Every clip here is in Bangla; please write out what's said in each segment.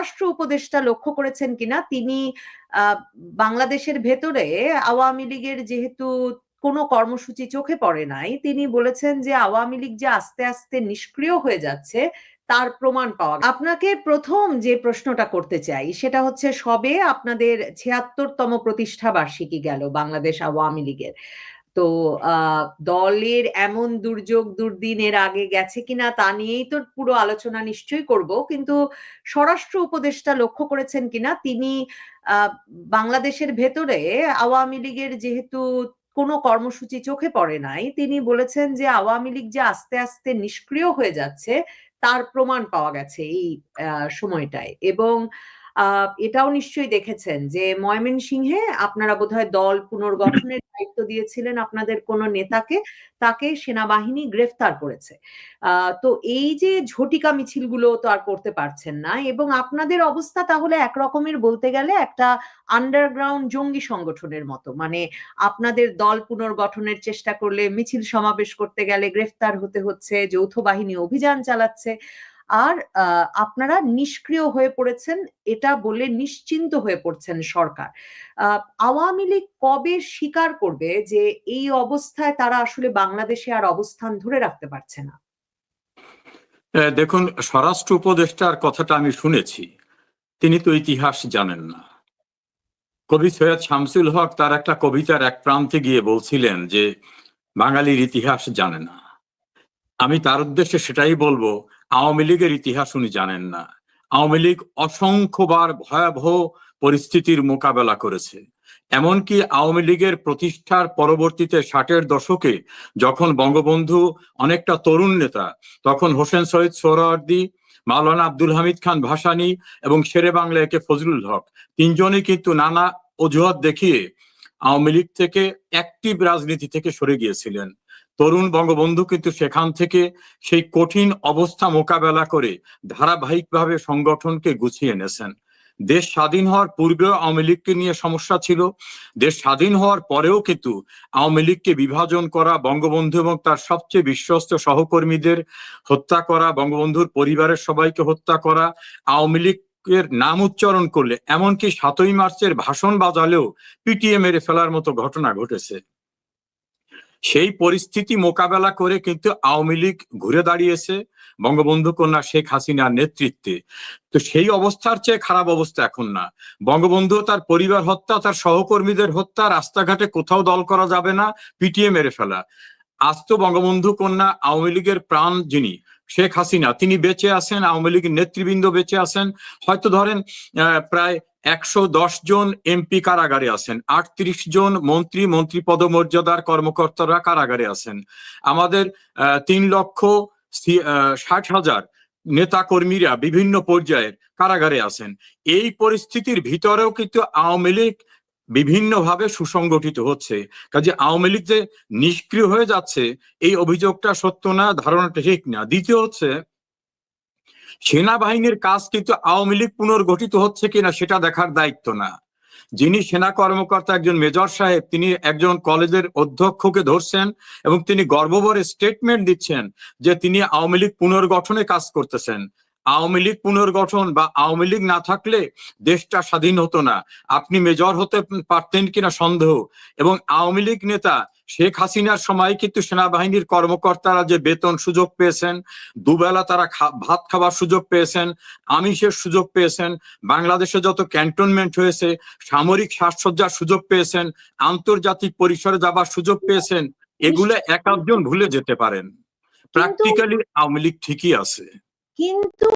স্বরাষ্ট্র উপদেষ্টা লক্ষ্য করেছেন কিনা, তিনি বাংলাদেশের ভেতরে আওয়ামী লীগের যেহেতু কোনো কর্মসূচি চোখে পড়ে নাই, তিনি বলেছেন যে আওয়ামী লীগ যে আস্তে আস্তে নিষ্ক্রিয় হয়ে যাচ্ছে তার প্রমাণ পাওয়া। আপনাকে প্রথম যে প্রশ্নটা করতে চাই সেটা হচ্ছে, সবে আপনাদের ৭৬তম প্রতিষ্ঠা বার্ষিকী গেল বাংলাদেশ আওয়ামী লীগের। তো দলের এমন দুর্যোগ দুর্দিন এর আগে গেছে কিনা তা নিয়েই তো পুরো আলোচনা নিশ্চয়ই করব, কিন্তু স্বরাষ্ট্র উপদেষ্টা লক্ষ্য করেছেন কিনা, তিনি বাংলাদেশের ভেতরে আওয়ামী লীগের যেহেতু কোনো কর্মসূচি চোখে পড়ে নাই, তিনি বলেছেন যে আওয়ামী লীগ যে আস্তে আস্তে নিষ্ক্রিয় হয়ে যাচ্ছে তার প্রমাণ পাওয়া গেছে এই সময়টায়। এবং এটাও নিশ্চয়ই দেখেছেন যে ময়মনসিংহে আপনারা বোধহয় দল পুনর্গঠনের দায়িত্ব দিয়েছিলেন আপনাদের কোনো নেতাকে, তাকে সেনাবাহিনী গ্রেফতার করেছে। তো এই যে ঝটিকা মিছিলগুলো তো আর করতে পারছেন না, এবং আপনাদের অবস্থা তাহলে একরকমের বলতে গেলে একটা আন্ডারগ্রাউন্ড জঙ্গি সংগঠনের মতো। মানে আপনাদের দল পুনর্গঠনের চেষ্টা করলে, মিছিল সমাবেশ করতে গেলে গ্রেফতার হতে হচ্ছে, যৌথ বাহিনী অভিযান চালাচ্ছে, আর আপনারা নিষ্ক্রিয় হয়ে পড়েছেন এটা বলে নিশ্চিন্ত হয়ে পড়ছেন সরকার। আওয়ামী লীগ কবে স্বীকার করবে যে এই অবস্থায় তারা আসলে বাংলাদেশে আর অবস্থান ধরে রাখতে পারছে না? দেখুন, স্বরাষ্ট্র উপদেষ্টার কথাটা আমি শুনেছি, তিনি তো ইতিহাস জানেন না। কবি সৈয়দ শামসুল হক তার একটা কবিতার এক প্রান্তে গিয়ে বলছিলেন যে বাঙালির ইতিহাস জানে না। আমি তার উদ্দেশ্যে সেটাই বলবো, আওয়ামী লীগের ইতিহাস উনি জানেন না। আওয়ামী লীগ অসংখ্যবার ভয়াবহ পরিস্থিতির মোকাবেলা করেছে। এমনকি আওয়ামী লীগের প্রতিষ্ঠার পরবর্তীতে ৬০-এর দশকে যখন বঙ্গবন্ধু অনেকটা তরুণ নেতা, তখন হোসেন শহীদ সোহরাওয়ার্দী, মাওলানা আব্দুল হামিদ খান ভাসানী এবং শেরে বাংলা একে ফজলুল হক, তিনজনই কিন্তু নানা অজুহাত দেখিয়ে আওয়ামী লীগ থেকে অ্যাক্টিভ রাজনীতি থেকে সরে গিয়েছিলেন। তরুণ বঙ্গবন্ধু কিন্তু সেখান থেকে সেই কঠিন অবস্থা মোকাবেলা করে ধারাবাহিকভাবে সংগঠনকে গুছিয়ে এনেছেন। দেশ স্বাধীন হওয়ার পূর্বেও আওয়ামী লীগকে নিয়ে সমস্যা ছিল, দেশ স্বাধীন হওয়ার পরেও কিন্তু আওয়ামী লীগকে বিভাজন করা, বঙ্গবন্ধু এবং তার সবচেয়ে বিশ্বস্ত সহকর্মীদের হত্যা করা, বঙ্গবন্ধুর পরিবারের সবাইকে হত্যা করা, আওয়ামী লীগ এর নাম উচ্চারণ করলে, এমনকি ৭ই মার্চের ভাষণ বাজালেও পিটিয়ে মেরে ফেলার মতো ঘটনা ঘটেছে। সেই পরিস্থিতি মোকাবেলা করে কিন্তু আওয়ামী লীগ ঘুরে দাঁড়িয়েছে বঙ্গবন্ধু কন্যা শেখ হাসিনার নেতৃত্বে। তো সেই অবস্থার চেয়ে খারাপ অবস্থা এখন না। বঙ্গবন্ধু তার পরিবার হত্যা, তার সহকর্মীদের হত্যা, রাস্তাঘাটে কোথাও দল করা যাবে না, পিটিয়ে মেরে ফেলা। আজ তো বঙ্গবন্ধু কন্যা আওয়ামী লীগের প্রাণ যিনি শেখ হাসিনা, তিনি বেঁচে আছেন, আওয়ামী লীগের নেতৃবৃন্দ বেঁচে আছেন। হয়তো ধরেন প্রায় ১১০ জন এমপি কারাগারে আছেন, ৩৮ জন মন্ত্রী পদমর্যাদার কর্মকর্তারা কারাগারে আছেন, আমাদের ৩,৬০,০০০ নেতা কর্মীরা বিভিন্ন পর্যায়ের কারাগারে আছেন। এই পরিস্থিতির ভিতরেও কিন্তু আওয়ামী লীগ বিভিন্নভাবে সুসংগঠিত হচ্ছে। কাজে আওয়ামী লীগ যে নিষ্ক্রিয় হয়ে যাচ্ছে এই অভিযোগটা সত্য না, ধারণাটা ঠিক না। দ্বিতীয় হচ্ছে, সেনাবাহিনীর কাজ কিন্তু আওয়ামী লীগ পুনর্গঠিত হচ্ছে কিনা সেটা দেখার দায়িত্ব না। যিনি সেনা কর্মকর্তা, একজন মেজর সাহেব, তিনি একজন কলেজের অধ্যক্ষকে ধরছেন এবং তিনি গর্বভরে স্টেটমেন্ট দিচ্ছেন যে তিনি আওয়ামী লীগ পুনর্গঠনে কাজ করতেছেন। আওয়ামী লীগ পুনর্গঠন বা আওয়ামী লীগ না থাকলে দেশটা স্বাধীন হতো না, আপনি মেজর হতে পারতেন কিনা সন্দেহ। এবং আওয়ামী লীগ নেতা শেখ হাসিনার সময় কিন্তু সেনাবাহিনীর কর্মকর্তারা যে বেতন সুযোগ পেয়েছেন, দুবেলা তারা ভাত খাবার সুযোগ পেয়েছেন, আমিষের সুযোগ পেয়েছেন, বাংলাদেশে যত ক্যান্টনমেন্ট হয়েছে সামরিক সাজসজ্জার সুযোগ পেয়েছেন, আন্তর্জাতিক পরিসরে যাবার সুযোগ পেয়েছেন, এগুলো এক একজন ভুলে যেতে পারেন। প্র্যাকটিক্যালি আওয়ামী লীগ ঠিকই আছে, কিন্তু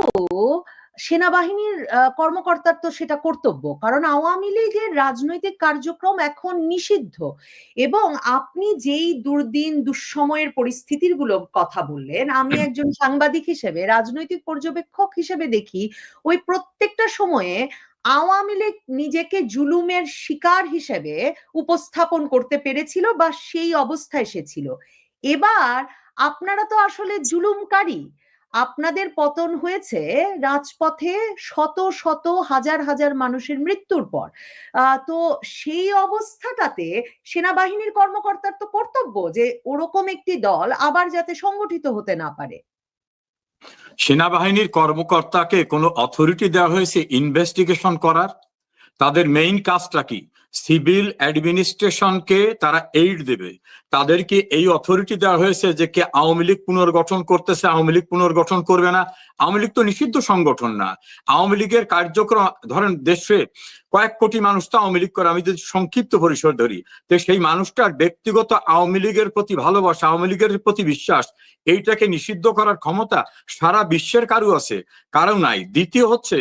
সেনাবাহিনীর কর্মকর্তার তো সেটা কর্তব্য, কারণ আওয়ামী লীগের রাজনৈতিক কার্যক্রম এখন নিষিদ্ধ। এবং আপনি যেই দুর্দিন দুঃসময়ের পরিস্থিতির গুলো কথা বললেন, আমি একজন সাংবাদিক হিসেবে, রাজনৈতিক পর্যবেক্ষক হিসেবে দেখি ওই প্রত্যেকটা সময়ে আওয়ামী লীগ নিজেকে জুলুমের শিকার হিসেবে উপস্থাপন করতে পেরেছিল বা সেই অবস্থায় এসেছিল। এবার আপনারা তো আসলে জুলুমকারী। আপনাদের পতন হয়েছে রাজপথে শত শত হাজার হাজার মানুষের মৃত্যুর পর। তো সেই অবস্থাটাতে সেনাবাহিনীর কর্মকর্তার তো কর্তব্য যে ওরকম একটি দল আবার যাতে সংগঠিত হতে না পারে। সেনাবাহিনীর কর্মকর্তাকে কোনো অথরিটি দেওয়া হয়েছে ইনভেস্টিগেশন করার? তাদের মেইন কাজটা কি? সিভিল অ্যাডমিনিস্ট্রেশনকে তারা এইড দেবে। তাদেরকে এই অথরিটি দেওয়া হয়েছে যে কে আওয়ামী লীগ পুনর্গঠন করতেছে, আওয়ামী লীগ পুনর্গঠন করবে না। আওয়ামী লীগ তো নিষিদ্ধ সংগঠন না। আওয়ামী লীগের কার্যক্রম, ধরেন দেশে কয়েক কোটি মানুষ তো আওয়ামী লীগ করে, আমি যদি সংক্ষিপ্ত পরিসর ধরি, তো সেই মানুষটার ব্যক্তিগত আওয়ামী লীগের প্রতি ভালোবাসা, আওয়ামী লীগের প্রতি বিশ্বাস, এইটাকে নিষিদ্ধ করার ক্ষমতা সারা বিশ্বের কারো আছে? কারো নাই। দ্বিতীয় হচ্ছে,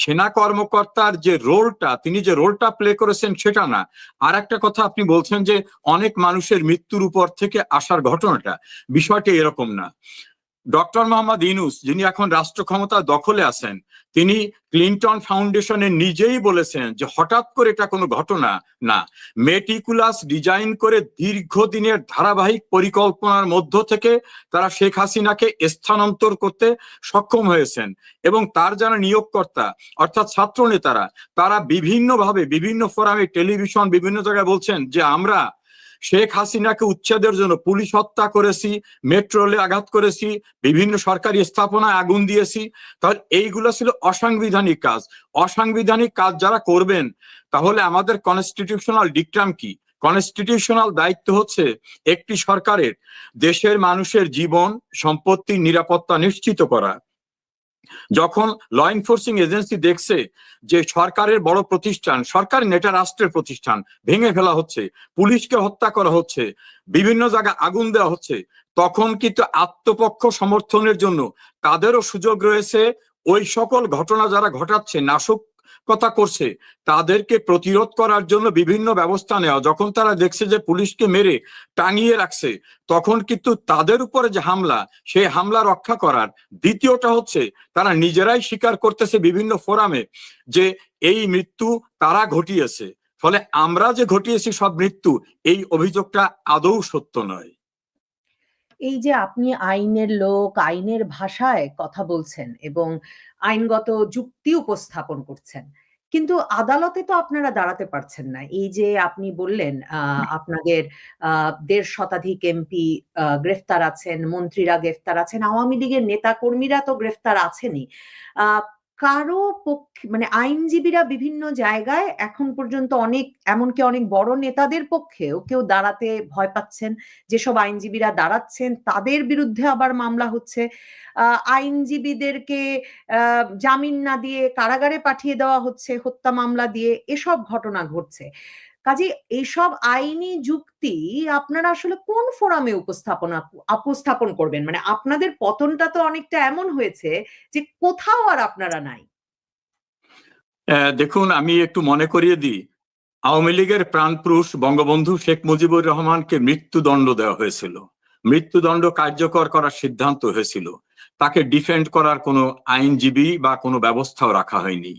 সেনা কর্মকর্তার যে রোলটা, তিনি যে রোলটা প্লে করেছেন সেটা না। আর একটা কথা, আপনি বলছেন যে অনেক মানুষের মৃত্যুর উপর থেকে আসার ঘটনাটা, বিষয়টা এরকম না। ডক্টর মোহাম্মদ ইউনূস, যিনি এখন রাষ্ট্র ক্ষমতা দখলে আছেন, তিনি ক্লিন্টন ফাউন্ডেশনে নিজেই বলেছেন যে হঠাৎ করে এটা কোনো ঘটনা না, মেটিকুলাস ডিজাইন করে দীর্ঘদিনের ধারাবাহিক পরিকল্পনার মধ্য থেকে তারা শেখ হাসিনাকে স্থানান্তর করতে সক্ষম হয়েছেন। এবং তার যারা নিয়োগকর্তা অর্থাৎ ছাত্র নেতারা, তারা বিভিন্নভাবে বিভিন্ন ফোরামে, টেলিভিশন, বিভিন্ন জায়গায় বলছেন যে আমরা শেখ হাসিনাকে উচ্ছেদের জন্য পুলিশ হত্যা করেছি, মেট্রো রেলে আঘাত করেছি, বিভিন্ন সরকারি স্থাপনায় আগুন দিয়েছি। তাহলে এইগুলো ছিল অসাংবিধানিক কাজ। অসাংবিধানিক কাজ যারা করবেন, তাহলে আমাদের কনস্টিটিউশনাল ডিক্টাম কি? কনস্টিটিউশনাল দায়িত্ব হচ্ছে একটি সরকারের দেশের মানুষের জীবন সম্পত্তির নিরাপত্তা নিশ্চিত করা। যখন ল এনফোর্সিং এজেন্সি দেখছে যে সরকারের বড় প্রতিষ্ঠান, সরকার নেটা রাষ্ট্রের প্রতিষ্ঠান ভেঙে ফেলা হচ্ছে, পুলিশকে হত্যা করা হচ্ছে, বিভিন্ন জায়গায় আগুন দেওয়া হচ্ছে, তখন কিন্তু আত্মপক্ষ সমর্থনের জন্য তাদেরও সুযোগ রয়েছে ওই সকল ঘটনা যারা ঘটাচ্ছে, নাশকতা করছে, তাদেরকে প্রতিরোধ করার জন্য বিভিন্ন ব্যবস্থা নেওয়া। যখন তারা দেখছে যে পুলিশকে মেরে টাঙিয়ে রাখছে, তখন কিন্তু তাদের উপরে যে হামলা, সেই হামলা রক্ষা করার। দ্বিতীয়টা হচ্ছে, তারা নিজেরাই স্বীকার করতেছে বিভিন্ন ফোরামে যে এই মৃত্যু তারা ঘটিয়েছে, ফলে আমরা যে ঘটিয়েছি সব মৃত্যু, এই অভিযোগটা আদৌ সত্য নয়। এই যে আপনি আইনের লোক, আইনের ভাষায় কথা বলছেন এবং আইনগত যুক্তি উপস্থাপন করছেন, কিন্তু আদালতে তো আপনারা দাঁড়াতে পারছেন না। এই যে আপনি বললেন আপনাদের ১.৫ শতাধিক এমপি গ্রেফতার আছেন, মন্ত্রীরা গ্রেফতার আছেন, আওয়ামী লীগের নেতাকর্মীরা তো গ্রেফতার আছেনই। আহ কারো পক্ষে, মানে আইনজীবীরা বিভিন্ন জায়গায় এখন পর্যন্ত এমনকি অনেক বড় নেতাদের পক্ষেও কেউ দাঁড়াতে ভয় পাচ্ছেন। যেসব আইনজীবীরা দাঁড়াচ্ছেন তাদের বিরুদ্ধে আবার মামলা হচ্ছে। আইনজীবীদেরকে জামিন না দিয়ে কারাগারে পাঠিয়ে দেওয়া হচ্ছে হত্যা মামলা দিয়ে। এসব ঘটনা ঘটছে। কাজেই এইসব আইনি যুক্তি আপনারা আসলে কোন ফোরামে উপস্থাপন করবেন? মানে আপনাদের পতনটা তো অনেকটা এমন হয়েছে যে কোথাও আর আপনারা নাই। দেখুন, আমি একটু মনে করিয়ে দিই, আওয়ামী লীগের প্রাণপুরুষ বঙ্গবন্ধু শেখ মুজিবুর রহমানকে মৃত্যুদণ্ড দেওয়া হয়েছিল, মৃত্যুদণ্ড কার্যকর করার সিদ্ধান্ত হয়েছিল। তাকে ডিফেন্ড করার কোনো আইনজীবী বা কোনো ব্যবস্থাও রাখা হয়নি।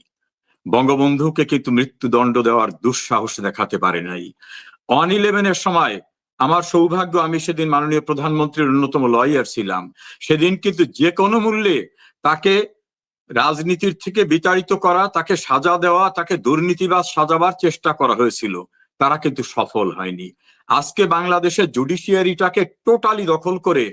বঙ্গবন্ধুকে কিন্তু মৃত্যুদণ্ড দেওয়ার দুঃসাহস দেখাতে পারে নাই। 1/11-এর সময় আমার সৌভাগ্য, আমি সেদিন মাননীয় প্রধানমন্ত্রীর অন্যতম লয়ার ছিলাম। সেদিন কিন্তু যে কোনো মূল্যে তাকে রাজনীতির থেকে বিতাড়িত করা, তাকে সাজা দেওয়া, তাকে দুর্নীতিবাজ সাজাবার চেষ্টা করা হয়েছিল। তারা কিন্তু সফল হয়নি। আজকে বাংলাদেশের জুডিশিয়ারিটাকে টোটালি দখল করে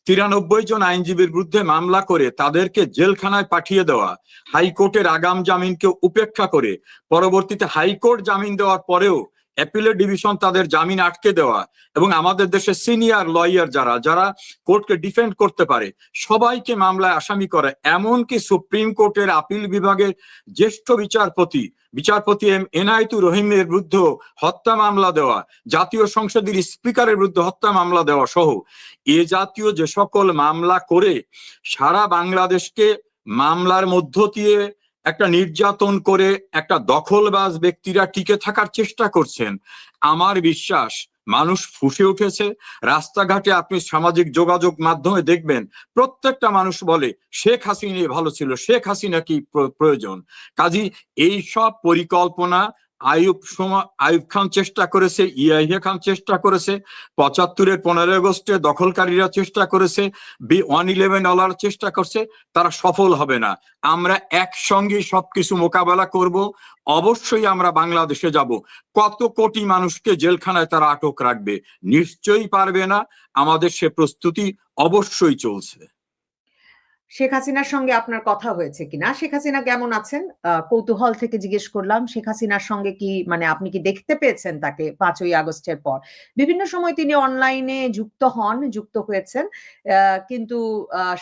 93 জন আইনজীবীর বিরুদ্ধে মামলা করে তাদেরকে জেলখানায় পাঠিয়ে দেওয়া, হাইকোর্টের আগাম জামিনকে উপেক্ষা করে পরবর্তীতে হাইকোর্ট জামিন দেওয়ার পরেও অ্যাপিলেট ডিভিশন তাদের জামিন আটকে দেওয়া, এবং আমাদের দেশে সিনিয়র লয়ার যারা যারা কোর্টকে ডিফেন্ড করতে পারে সবাইকে মামলায় আসামি করে, এমনকি সুপ্রিম কোর্টের আপিল বিভাগের জ্যেষ্ঠ বিচারপতি এনায়েতুর রহিমের বিরুদ্ধে হত্যা মামলা দেওয়া, জাতীয় সংসদের স্পিকারের বিরুদ্ধে হত্যা মামলা দেওয়া সহ এ জাতীয় যে সকল মামলা করে সারা বাংলাদেশকে মামলার মধ্য দিয়ে একটা নির্যাতন করে একটা দখলবাজ ব্যক্তিরা টিকে থাকার চেষ্টা করছেন। আমার বিশ্বাস মানুষ ফুঁসে উঠেছে। রাস্তাঘাটে আপনি সামাজিক যোগাযোগ মাধ্যমে দেখবেন প্রত্যেকটা মানুষ বলে শেখ হাসিনা ভালো ছিল, শেখ হাসিনা কি প্রয়োজন। কাজী এই সব পরিকল্পনা আইয়ুব খান চেষ্টা করেছে, ইয়াহিয়া খান চেষ্টা করেছে, 75-এর 15 আগস্টে দখলকারীরা চেষ্টা করেছে, 1/11 চেষ্টা করছে, তারা সফল হবে না। আমরা একসঙ্গে সবকিছু মোকাবেলা করব। অবশ্যই আমরা বাংলাদেশে যাব। কত কোটি মানুষকে জেলখানায় তারা আটক রাখবে? নিশ্চয়ই পারবে না। আমাদের সে প্রস্তুতি অবশ্যই চলছে। শেখ হাসিনার সঙ্গে আপনার কথা হয়েছে কিনা? শেখ হাসিনা কেমন আছেন? কৌতূহল থেকে জিজ্ঞেস করলাম। শেখ হাসিনার সঙ্গে কি মানে আপনি কি দেখতে পেয়েছেন তাকে 5ই আগস্টের পর? বিভিন্ন সময় তিনি অনলাইনে যুক্ত হয়েছেন। কিন্তু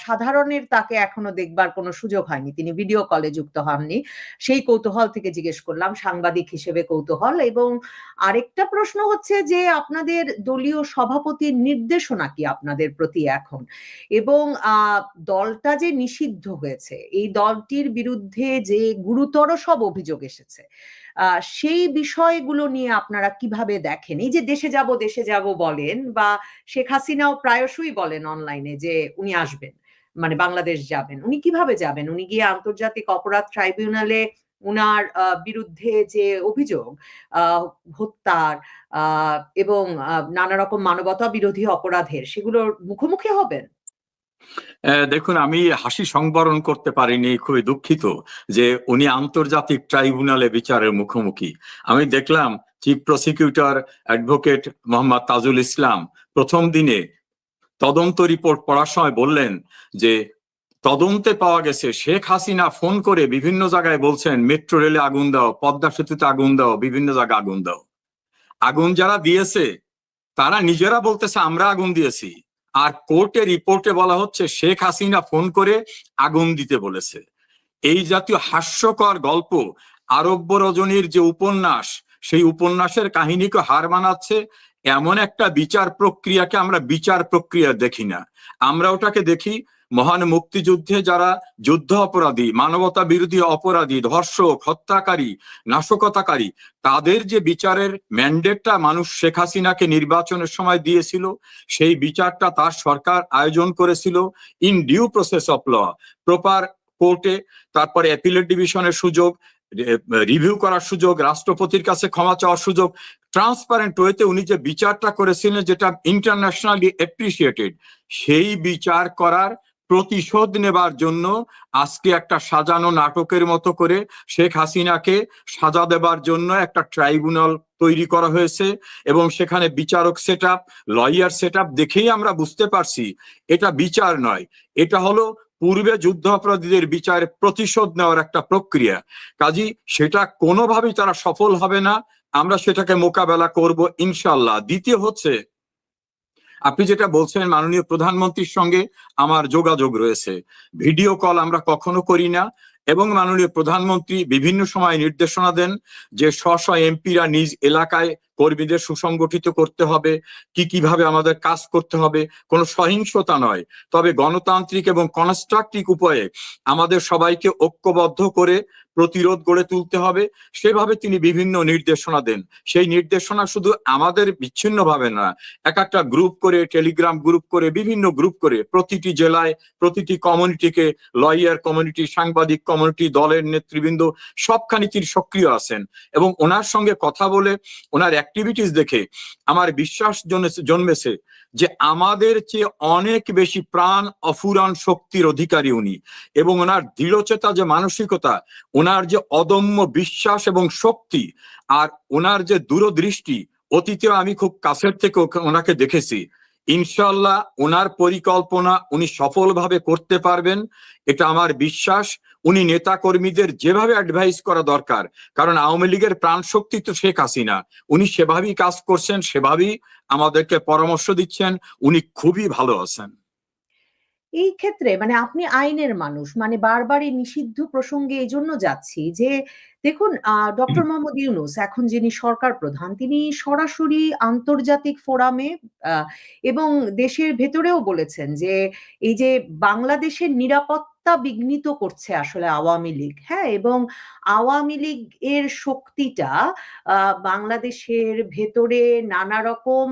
সাধারণের তাকে এখনো দেখবার কোনো সুযোগ হয়নি। তিনি ভিডিও কলে যুক্ত হননি। সেই কৌতূহল থেকে জিজ্ঞেস করলাম, সাংবাদিক হিসেবে কৌতূহল। এবং আরেকটা প্রশ্ন হচ্ছে যে আপনাদের দলীয় সভাপতির নির্দেশনা কি আপনাদের প্রতি এখন? এবং দলটা যে নিষিদ্ধ হয়েছে, এই দলটির বিরুদ্ধে যে গুরুতর সব অভিযোগ এসেছে, সেই বিষয়গুলো নিয়ে আপনারা কিভাবে দেখেন? এই যে দেশে যাব বলেন, বা শেখ হাসিনাও প্রায়শই বলেন অনলাইনে যে উনি আসবেন, মানে বাংলাদেশ যাবেন। উনি কিভাবে যাবেন? উনি গিয়ে আন্তর্জাতিক অপরাধ ট্রাইব্যুনালে উনার বিরুদ্ধে যে অভিযোগ, হত্যার এবং নানা রকম মানবতা বিরোধী অপরাধের, সেগুলোর মুখোমুখি হবেন? দেখুন, আমি হাসি সংবরণ করতে পারিনি, খুবই দুঃখিত যে উনি আন্তর্জাতিক ট্রাইব্যুনালে বিচারের মুখোমুখি। আমি দেখলাম chief prosecutor advocate Mohammad Tajul Islam প্রথম দিনে তদন্ত রিপোর্ট পড়ার সময় বললেন যে তদন্তে পাওয়া গেছে শেখ হাসিনা ফোন করে বিভিন্ন জায়গায় বলছেন মেট্রো রেলে আগুন দাও, পদ্মা সেতুতে আগুন দাও, বিভিন্ন জায়গায় আগুন দাও। আগুন যারা দিয়েছে তারা নিজেরা বলতেছে আমরা আগুন দিয়েছি, আর কোর্টে রিপোর্টে বলা হচ্ছে শেখ হাসিনা ফোন করে আগুন দিতে বলেছে। এই জাতীয় হাস্যকর গল্প, আরব্য রজনীর যে উপন্যাস, সেই উপন্যাসের কাহিনীকে হার মানাচ্ছে এমন একটা বিচার প্রক্রিয়াকে আমরা বিচার প্রক্রিয়া দেখি না। আমরা ওটাকে দেখি মহান মুক্তিযুদ্ধে যারা যুদ্ধ অপরাধী, মানবতা বিরোধী অপরাধী, ধর্ষক, হত্যাকারী, নাশকতাকারী, তাদের যে বিচারের ম্যান্ডেটটা মানুষ শেখ হাসিনাকে নির্বাচনের সময় দিয়েছিল, সেই বিচারটা তার সরকার আয়োজন করেছিল in due process of law, proper কোর্টে, তারপরে অ্যাপিলেট ডিভিশনের সুযোগ, রিভিউ করার সুযোগ, রাষ্ট্রপতির কাছে ক্ষমা চাওয়ার সুযোগ, ট্রান্সপারেন্ট ওয়েতে উনি যে বিচারটা করেছিলেন যেটা ইন্টারন্যাশনালি অ্যাপ্রিসিয়েটেড, সেই বিচার করার প্রতিশোধ নেবার জন্য আজকে একটা সাজানো নাটকের মতো করে শেখ হাসিনাকে সাজা দেবার জন্য একটা ট্রাইব্যুনাল তৈরি করা হয়েছে। এবং সেখানে বিচারক set up, lawyer set up দেখেই আমরা বুঝতে পারছি এটা বিচার নয়, এটা হলো পূর্বে যুদ্ধ অপরাধীদের বিচারের প্রতিশোধ নেওয়ার একটা প্রক্রিয়া। কাজী সেটা কোনোভাবেই তারা সফল হবে না, আমরা সেটাকে মোকাবেলা করব ইনশাল্লাহ। দ্বিতীয় হচ্ছে, আপনি যেটা বলছেন মাননীয় প্রধানমন্ত্রীর সঙ্গে আমার যোগাযোগ রয়েছে, ভিডিও কল আমরা কখনো করি না, এবং মাননীয় প্রধানমন্ত্রী বিভিন্ন সময় নির্দেশনা দেন যে স্ব এমপিরা নিজ এলাকায় কর্মীদের সুসংগঠিত করতে হবে, কিভাবে আমাদের কাজ করতে হবে, কোনো সহিংসতা নয়, তবে গণতান্ত্রিক এবং কনস্ট্রাকটিভ উপায়ে আমাদের সবাইকে ঐক্যবদ্ধ করে প্রতিরোধ গড়ে তুলতে হবে। সেভাবে তিনি বিভিন্ন নির্দেশনা দেন। সেই নির্দেশনা শুধু আমাদের বিচ্ছিন্নভাবে না, এক একটা গ্রুপ করে, টেলিগ্রাম গ্রুপ করে, বিভিন্ন গ্রুপ করে প্রতিটি জেলায় প্রতিটি কমিউনিটিকে, লয়ার কমিউনিটি, সাংবাদিক কমিউনিটি, দলের নেতৃবৃন্দ সবখানি তিনি সক্রিয় আছেন। এবং ওনার সঙ্গে কথা বলে, ওনার অ্যাক্টিভিটিস দেখে আমার বিশ্বাস জন্মেছে যে আমাদের চেয়ে অনেক বেশি প্রাণ অফুরান শক্তির অধিকারী উনি। এবং ওনার দৃঢ়চেতা যে মানসিকতা, ওনার যে অদম্য বিশ্বাস এবং শক্তি, আর ওনার যে দূরদৃষ্টি, অতীতেও আমি খুব কাছের থেকে ওনাকে দেখেছি। ইনশাল্লাহ ওনার পরিকল্পনা উনি সফলভাবে করতে পারবেন, এটা আমার বিশ্বাস। উনি নেতা কর্মীদের যেভাবে অ্যাডভাইস করা দরকার, কারণ আওয়ামী লীগের প্রাণ শক্তি তো শেখ হাসিনা, উনি সেভাবেই কাজ করছেন, সেভাবেই আমাদেরকে পরামর্শ দিচ্ছেন, উনি খুবই ভালো আছেন। এই ক্ষেত্রে মানে আপনি আইনের মানুষ, মানে বারবার এই নিষিদ্ধ প্রসঙ্গে এই জন্য যাচ্ছি যে দেখুন, ডক্টর মোহাম্মদ ইউনূস এখন যিনি সরকার প্রধান, তিনি সরাসরি আন্তর্জাতিক ফোরামে এবং দেশের ভেতরেও বলেছেন যে এই যে বাংলাদেশের নিরাপত্তা বিঘ্নিত করছে আসলে আওয়ামী লীগ, হ্যাঁ, এবং আওয়ামী লীগ এর শক্তিটা বাংলাদেশের ভেতরে নানা রকম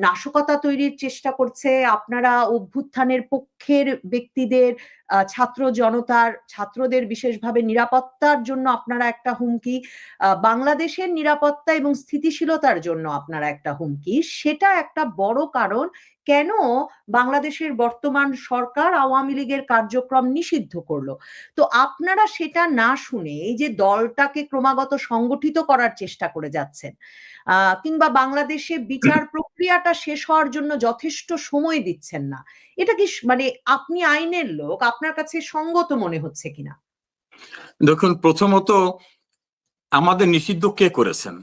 নাশকতা তৈরির চেষ্টা করছে। আপনারা অভ্যুত্থানের পক্ষের ব্যক্তিদের, ছাত্র জনতার, ছাত্রদের বিশেষভাবে নিরাপত্তার জন্য আপনারা একটা হুমকি, বাংলাদেশের নিরাপত্তা এবং স্থিতিশীলতার জন্য আপনারা একটা হুমকি। সেটা একটা বড় কারণ কেন বাংলাদেশের বর্তমান সরকার আওয়ামী লীগের কার্যক্রম নিষিদ্ধ করলো। তো আপনারা সেটা না শুনে এই যে দলটাকে ক্রমাগত সংগঠিত করার চেষ্টা করে যাচ্ছেন, কিংবা বাংলাদেশে বিচার প্রক্রিয়া প্রক্রিয়াটা শেষ হওয়ার জন্য যথেষ্ট সময় দিচ্ছেন না। এটা কি মানে আপনি আইনের লোক, আপনার কাছে সঙ্গত মনে হচ্ছে কিনা? দেখুন, প্রথমত আমাদের নিষিদ্ধ কে করেছেন?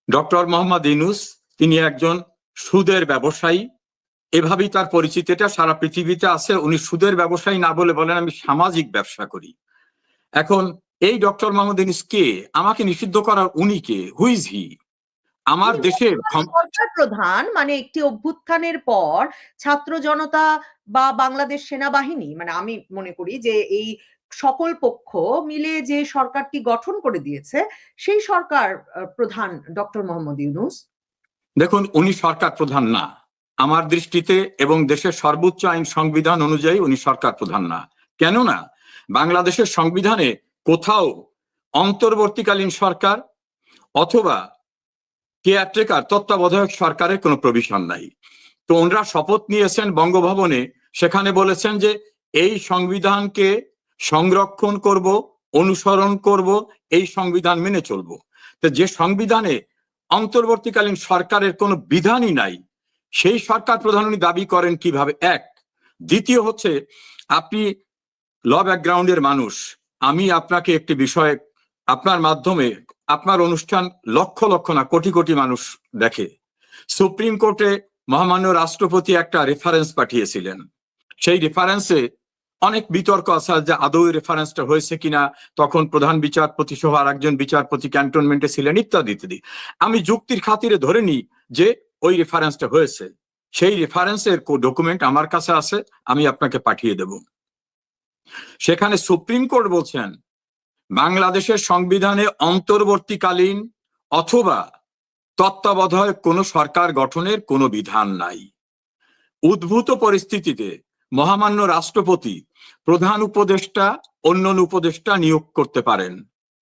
ডক্টর মোহাম্মদ ইউনূস, তিনি একজন সুদের ব্যবসায়ী, এভাবেই তার পরিচিতিটা সারা পৃথিবীতে আছে। উনি সুদের ব্যবসায়ী না বলে বলেন আমি সামাজিক ব্যবসা করি। এখন এই ডক্টর মোহাম্মদ ইউনূস কে? আমাকে নিষিদ্ধ করার উনি কে? Who is he? আমার দেশের সরকার প্রধান, মানে একটি অভ্যুত্থানের পর ছাত্র জনতা বা বাংলাদেশ সেনাবাহিনী, মানে আমি মনে করি যে এই সকল পক্ষ মিলে যে সরকারটি গঠন করে দিয়েছে, সেই সরকার প্রধান ডক্টর মোহাম্মদ ইউনূস। দেখুন, উনি সরকার প্রধান না আমার দৃষ্টিতে, এবং দেশের সর্বোচ্চ আইন সংবিধান অনুযায়ী উনি সরকার প্রধান না। কেননা বাংলাদেশের সংবিধানে কোথাও অন্তর্বর্তীকালীন সরকার অথবা কেয়ারটেকার তত্ত্বাবধায়ক সরকারের কোনো প্রভিশন নাই। তো ওনারা শপথ নিয়েছেন বঙ্গভবনে, সেখানে বলেছেন যে এই সংবিধানকে সংরক্ষণ করব, অনুসরণ করব, এই সংবিধান মেনে চলব। তো যে সংবিধানে অন্তর্বর্তীকালীন সরকারের কোনো বিধানই নাই, সেই সরকার প্রধান উনি দাবি করেন কিভাবে? এক। দ্বিতীয় হচ্ছে, আপনি ল ব্যাকগ্রাউন্ডের মানুষ, আমি আপনাকে একটি বিষয়ে, আপনার মাধ্যমে আপনার অনুষ্ঠান লক্ষ লক্ষ না কোটি কোটি মানুষ দেখে। সুপ্রিম কোর্টে মহামান্য রাষ্ট্রপতি একটা রেফারেন্স পাঠিয়েছিলেন। সেই রেফারেন্সে অনেক বিতর্ক আছে যে আদৌ রেফারেন্সটা হয়েছে কিনা, তখন প্রধান বিচারপতি সহ আর একজন বিচারপতি ক্যান্টনমেন্টে ছিলেন, ইত্যাদি ইত্যাদি। আমি যুক্তির খাতিরে ধরে নিই যে ওই রেফারেন্সটা হয়েছে। সেই রেফারেন্সের ডকুমেন্ট আমার কাছে আছে, আমি আপনাকে পাঠিয়ে দেব। সেখানে সুপ্রিম কোর্ট বলছেন বাংলাদেশের সংবিধানে অন্তর্বর্তীকালীন অথবা তত্ত্বাবধায়ক কোনো সরকার গঠনের কোনো বিধান নাই। উদ্ভূত পরিস্থিতিতে মহামান্য রাষ্ট্রপতি প্রধান উপদেষ্টা, অন্য উপদেষ্টা নিয়োগ করতে পারেন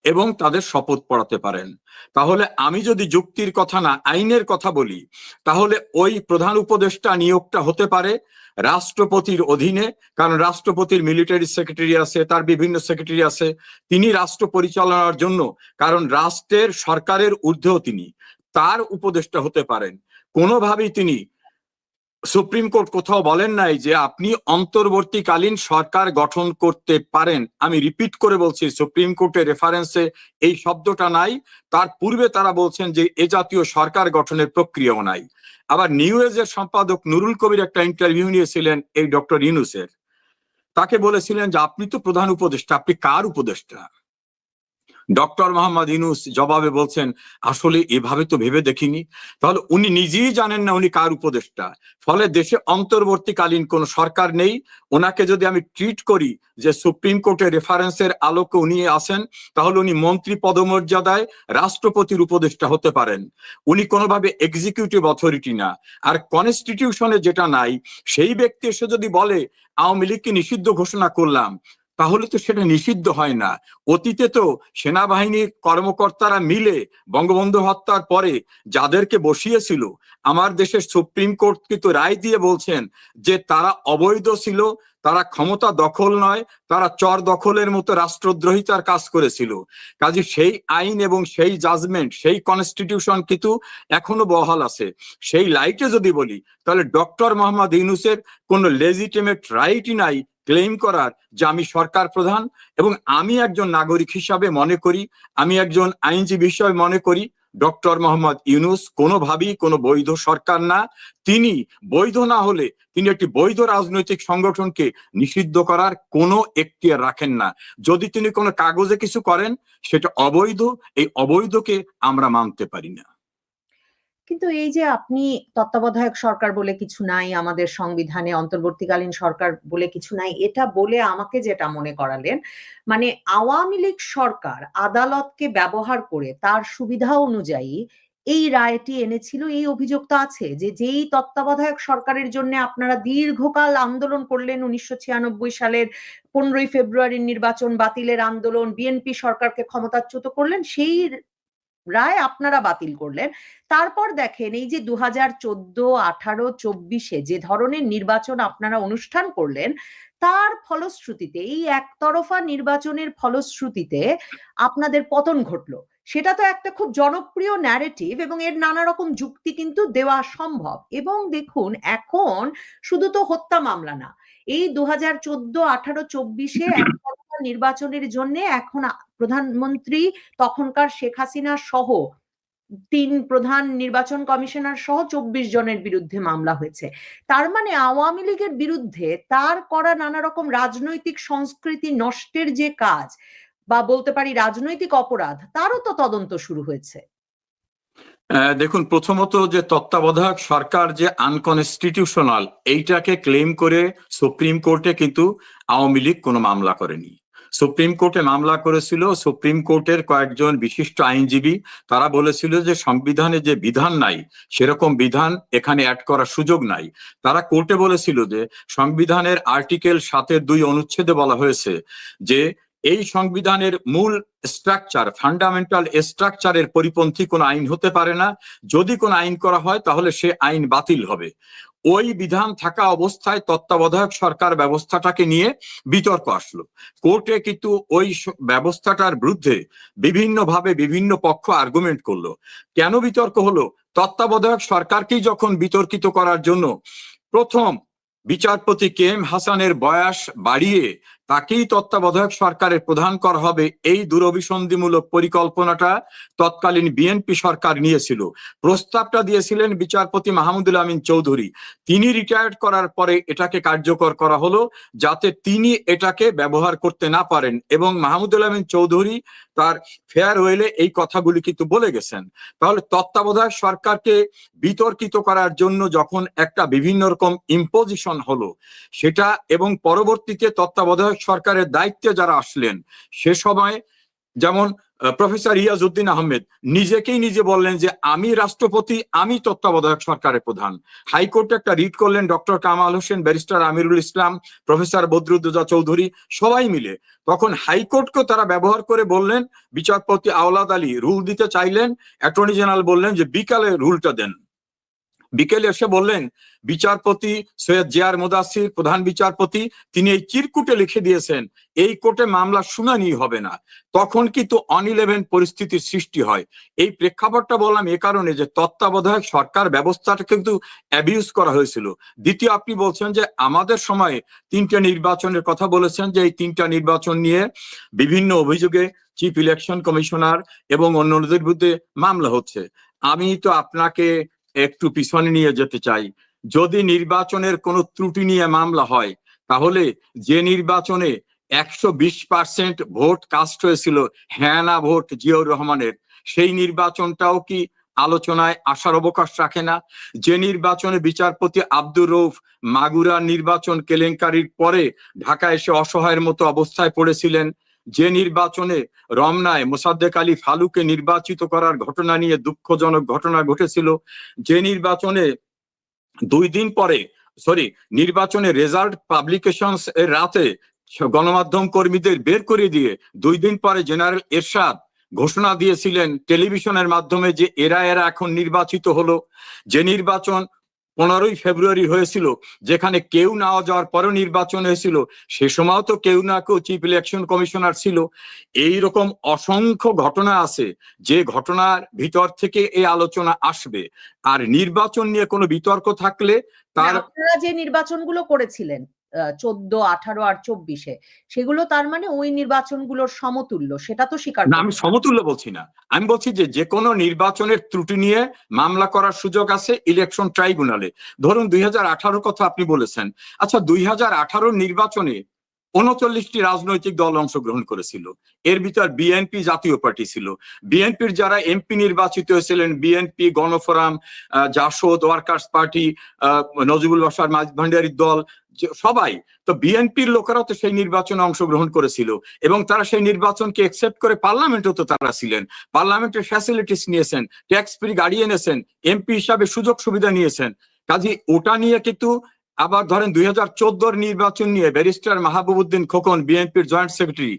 এবং তাদের শপথ পড়াতে পারেন। তাহলে আমি যদি যুক্তির কথা না আইনের কথা বলি, তাহলে ওই প্রধান উপদেষ্টা নিয়োগটা হতে পারে রাষ্ট্রপতির অধীনে, কারণ রাষ্ট্রপতির মিলিটারি সেক্রেটারি আছে, তার বিভিন্ন সেক্রেটারি আছে, তিনি রাষ্ট্র পরিচালনার জন্য, কারণ রাষ্ট্রের সরকারের ঊর্ধ্বেও তিনি, তার উপদেষ্টা হতে পারেন। কোনোভাবেই তিনি, সুপ্রিম কোর্ট কোথাও বলেন নাই যে আপনি অন্তর্বর্তীকালীন সরকার গঠন করতে পারেন। আমি রিপিট করে বলছি, সুপ্রিম কোর্টের রেফারেন্সে এই শব্দটা নাই। তার পূর্বে তারা বলছেন যে এ জাতীয় সরকার গঠনের প্রক্রিয়াও নাই। আবার নিউ এজের সম্পাদক নুরুল কবির একটা ইন্টারভিউ নিয়েছিলেন এই ডক্টর ইউনূসের। তাকে বলেছিলেন যে আপনি তো প্রধান উপদেষ্টা, আপনি কার উপদেষ্টা? ডক্টর মোহাম্মদ ইউনূস জবাবে বলছেন আসলে এভাবে তো ভেবে দেখিনি। তাহলে উনি নিজেই জানেন না উনি কার উপদেষ্টা। ফলে দেশে অন্তর্বর্তীকালীন কোন সরকার নেই। ওনাকে যদি আমি ট্রিট করি যে সুপ্রিম কোর্টের রেফারেন্সের আলোকে উনি আছেন, তাহলে উনি মন্ত্রী পদমর্যাদায় রাষ্ট্রপতির উপদেষ্টা হতে পারেন। উনি কোনোভাবে এক্সিকিউটিভ অথরিটি না। আর কনস্টিটিউশনে যেটা নাই, সেই ব্যক্তি এসে যদি বলে আওয়ামী লীগকে নিষিদ্ধ ঘোষণা করলাম, তাহলে তো সেটা নিষিদ্ধ হয় না। অতীতে তো সেনাবাহিনীর কর্মকর্তারা মিলে বঙ্গবন্ধু হত্যার পরে যাদেরকে বসিয়েছিল, আমার দেশের সুপ্রিম কোর্ট কিন্তু রায় দিয়ে বলছেন যে তারা অবৈধ ছিল, তারা ক্ষমতা দখল নয়, তারা চর দখলের মতো রাষ্ট্রদ্রোহিতার কাজ করেছিল। কাজে সেই আইন এবং সেই জাজমেন্ট, সেই কনস্টিটিউশন কিন্তু এখনো বহাল আছে। সেই লাইটে যদি বলি, তাহলে ডক্টর মোহাম্মদ ইউনূসের কোন লেজিটিমেট রাইটই নাই ক্লেম করার যে আমি সরকার প্রধান। এবং আমি একজন নাগরিক হিসাবে মনে করি, আমি একজন আইনজীবী হিসাবে মনে করি, ডক্টর মোহাম্মদ ইউনূস কোনোভাবেই কোনো বৈধ সরকার না। তিনি বৈধ না হলে তিনি একটি বৈধ রাজনৈতিক সংগঠনকে নিষিদ্ধ করার কোনো এখতিয়ার রাখেন না। যদি তিনি কোনো কাগজে কিছু করেন, সেটা অবৈধ। এই অবৈধকে আমরা মানতে পারি না। কিন্তু এই যে আপনি তত্ত্বাবধায়ক সরকার বলে কিছু নাই, আমাদের সংবিধানে অন্তর্বর্তীকালীন সরকার বলে কিছু নাই, এটা বলে আমাকে যেটা মনে করালেন, মানে আওয়ামী লীগ সরকার আদালতকে ব্যবহার করে তার সুবিধা অনুযায়ী এই রায়টি এনেছিল, এই অভিযোগ তো আছে যে যেই তত্ত্বাবধায়ক সরকারের জন্য আপনারা দীর্ঘকাল আন্দোলন করলেন, 1996 সালের 15ই ফেব্রুয়ারির নির্বাচন বাতিলের আন্দোলন, বিএনপি সরকারকে ক্ষমতাচ্যুত করলেন, সেই রায় আপনারা বাতিল করলেন। তারপর দেখেন এই যে 2014, 18, 24 যে ধরনের নির্বাচন আপনারা অনুষ্ঠান করলেন, তার ফলশ্রুতিতে, এই একতরফা নির্বাচনের ফলশ্রুতিতে আপনাদের পতন ঘটলো। সেটা তো একটা খুব জনপ্রিয় ন্যারেটিভ এবং এর নানা রকম যুক্তি কিন্তু দেওয়া সম্ভব। এবং দেখুন, এখন শুধু তো হত্যা মামলা না, এই 2014, 18, 24-এ একতরফা নির্বাচনের জন্য এখন প্রধানমন্ত্রী তখনকার শেখ হাসিনা সহ 3 প্রধান নির্বাচন কমিশনার সহ 24 জনের বিরুদ্ধে মামলা হয়েছে। তার মানে আওয়ামী লীগের বিরুদ্ধে তার করা নানা রকম রাজনৈতিক সংস্কৃতি নষ্টের যে কাজ, বা বলতে পারি রাজনৈতিক অপরাধ, তারও তো তদন্ত শুরু হয়েছে। দেখুন, প্রথমত যে তত্ত্বাবধায়ক সরকার যে আনকনস্টিটিউশনাল, এইটাকে ক্লেম করে সুপ্রিম কোর্টে কিন্তু আওয়ামী লীগ কোনো মামলা করেনি। সুপ্রিম কোর্টে মামলা করেছিল সুপ্রিম কোর্টের কয়েকজন বিশিষ্ট আইনজীবী। তারা বলেছিল যে সংবিধানে যে বিধান নাই, সেরকম বিধান এখানে অ্যাড করার সুযোগ নাই। তারা কোর্টে বলেছিল যে সংবিধানের আর্টিকেল 7-2 অনুচ্ছেদে বলা হয়েছে যে এই সংবিধানের মূল স্ট্রাকচার, ফান্ডামেন্টাল স্ট্রাকচারের পরিপন্থী কোন আইন হতে পারে না। যদি কোন আইন করা হয় তাহলে সে আইন বাতিল হবে। ওই বিধান থাকা অবস্থায় তত্ত্বাবধায়ক সরকার ব্যবস্থাটাকে নিয়ে বিতর্ক আসলো কোর্টে, কিন্তু ওই ব্যবস্থাটার বিরুদ্ধে বিভিন্নভাবে বিভিন্ন পক্ষ আর্গুমেন্ট করলো। কেন বিতর্ক হলো? তত্ত্বাবধায়ক সরকারকেই যখন বিতর্কিত করার জন্য প্রথম বিচারপতি কে এম হাসানের বয়স বাড়িয়ে তাকেই তত্ত্বাবধায়ক সরকারের প্রধান করা হবে, এই দূরভিসন্ধিমূলক পরিকল্পনাটা তৎকালীন বিএনপি সরকার নিয়েছিল। প্রস্তাবটা দিয়েছিলেন বিচারপতি মাহমুদুল আমিন চৌধুরী। তিনি রিটায়ার্ড করার পরে এটাকে কার্যকর করা হলো যাতে তিনি এটাকে ব্যবহার করতে না পারেন, এবং মাহমুদুল আমিন চৌধুরী তার ফেয়ারওয়েলে এই কথাগুলি কিন্তু বলে গেছেন। তাহলে তত্ত্বাবধায়ক সরকারকে বিতর্কিত করার জন্য যখন একটা বিভিন্ন রকম ইম্পোজিশন হলো সেটা, এবং পরবর্তীতে তত্ত্বাবধায়ক সরকারের দায়িত্বে যারা আসলেন সে সময়, যেমন প্রফেসর ইয়াজউদ্দিন আহমেদ নিজেকেই নিজে বললেন যে আমি রাষ্ট্রপতি, আমি তত্ত্বাবধায়ক সরকারের প্রধান। হাইকোর্টে একটা রিট করলেন doctor Kamal Hossain, barrister Amirul Islam, professor Badruddoza Chowdhury, সবাই মিলে। তখন হাইকোর্টকে তারা ব্যবহার করে বললেন, বিচারপতি আওলাদ আলী রুল দিতে চাইলেন, অ্যাটর্নি জেনারেল বললেন যে বিকালে রুলটা দেন। বিকেলে এসে বললেন বিচারপতি সৈয়দ জিয়ার মুদাসির, প্রধান বিচারপতি, তিনি এই চিরকুটে লিখে দিয়েছেন এই কোর্টে মামলা শুনানি হবে না। তখন কিন্তু অন-11 পরিস্থিতির সৃষ্টি হয়। এই প্রেক্ষাপটটা বললাম এ কারণে যে তত্ত্বাবধায়ক সরকার ব্যবস্থাটা কিন্তু অ্যাবিউজ করা হয়েছিল। দ্বিতীয়, আপনি বলছেন যে আমাদের সময়ে 3টে নির্বাচনের কথা বলেছেন, যে এই 3টা নির্বাচন নিয়ে বিভিন্ন অভিযোগে চিফ ইলেকশন কমিশনার এবং অন্যদের বিরুদ্ধে মামলা হচ্ছে। আমি তো আপনাকে একটু পিছনে নিয়ে যেতে চাই। যদি নির্বাচনের কোনো ত্রুটি নিয়ে মামলা হয়, তাহলে যে নির্বাচনে 120% ভোট কাস্ট হয়েছিল হ্যাঁ না ভোট জিয়াউর রহমানের, সেই নির্বাচনটাও কি আলোচনায় আসার অবকাশ রাখে না? যে নির্বাচনে বিচারপতি আব্দুর রউফ মাগুরা নির্বাচন কেলেঙ্কারির পরে ঢাকা এসে অসহায়ের মতো অবস্থায় পড়েছিলেন, যে নির্বাচনে রমনায় মোসাদ্দেক আলী ফালুকে নির্বাচিত করার ঘটনা নিয়ে দুঃখজনক ঘটনা ঘটেছিল, যে নির্বাচনে 2 দিন পরে নির্বাচনের রেজাল্ট পাবলিকেশনস এর রাতে গণমাধ্যম কর্মীদের বের করে দিয়ে 2 দিন পরে জেনারেল এরশাদ ঘোষণা দিয়েছিলেন টেলিভিশনের মাধ্যমে যে এরা এখন নির্বাচিত হলো। যে নির্বাচন 15ই ফেব্রুয়ারি হয়েছিল, যেখানে কেউ না যাওয়ার পরেও নির্বাচন হয়েছিল, সে সময়ও তো কেউ না কেউ চিফ ইলেকশন কমিশনার ছিল। এই রকম অসংখ্য ঘটনা আছে যে ঘটনার ভিতর থেকে এই আলোচনা আসবে। আর নির্বাচন নিয়ে কোনো বিতর্ক থাকলে তার, আপনারা যে নির্বাচনগুলো করেছিলেন 14, 18 আর 24-এ, সেগুলো তার মানে ওই নির্বাচনগুলোর সমতুল্য, সেটা তো স্বীকার না, আমি সমতুল্য বলছি না। আমি বলছি যে যে কোনো নির্বাচনের ত্রুটি নিয়ে মামলা করার সুযোগ আছে ইলেকশন ট্রাইব্যুনালে। ধরুন 2018 কথা আপনি বলেছেন। আচ্ছা, 2018 নির্বাচনে 39টি রাজনৈতিক দল অংশগ্রহণ করেছিল। এর ভিতর বিএনপি জাতীয় পার্টি ছিল। বিএনপির যারা এমপি নির্বাচিত হয়েছিলেন, বিএনপি, গণফোরাম, জাসদ, ওয়ার্কার্স পার্টি, নজিবুল বাসার ভান্ডারীর দল, সবাই তো বিএনপির লোকেরাও তো সেই নির্বাচনে অংশগ্রহণ করেছিল, এবং তারা সেই নির্বাচনকে একসেপ্ট করে পার্লামেন্টও তো তারা ছিলেন, পার্লামেন্টের ফ্যাসিলিটিস নিয়েছেন, ট্যাক্স ফ্রি গাড়ি এনেছেন, এমপি হিসাবে সুযোগ সুবিধা নিয়েছেন। কাজে ওটা নিয়ে কিন্তু, আবার ধরেন 2014 নির্বাচন নিয়ে ব্যারিস্টার মাহবুবউদ্দিন খোকন, বিএনপির জয়েন্ট সেক্রেটারি,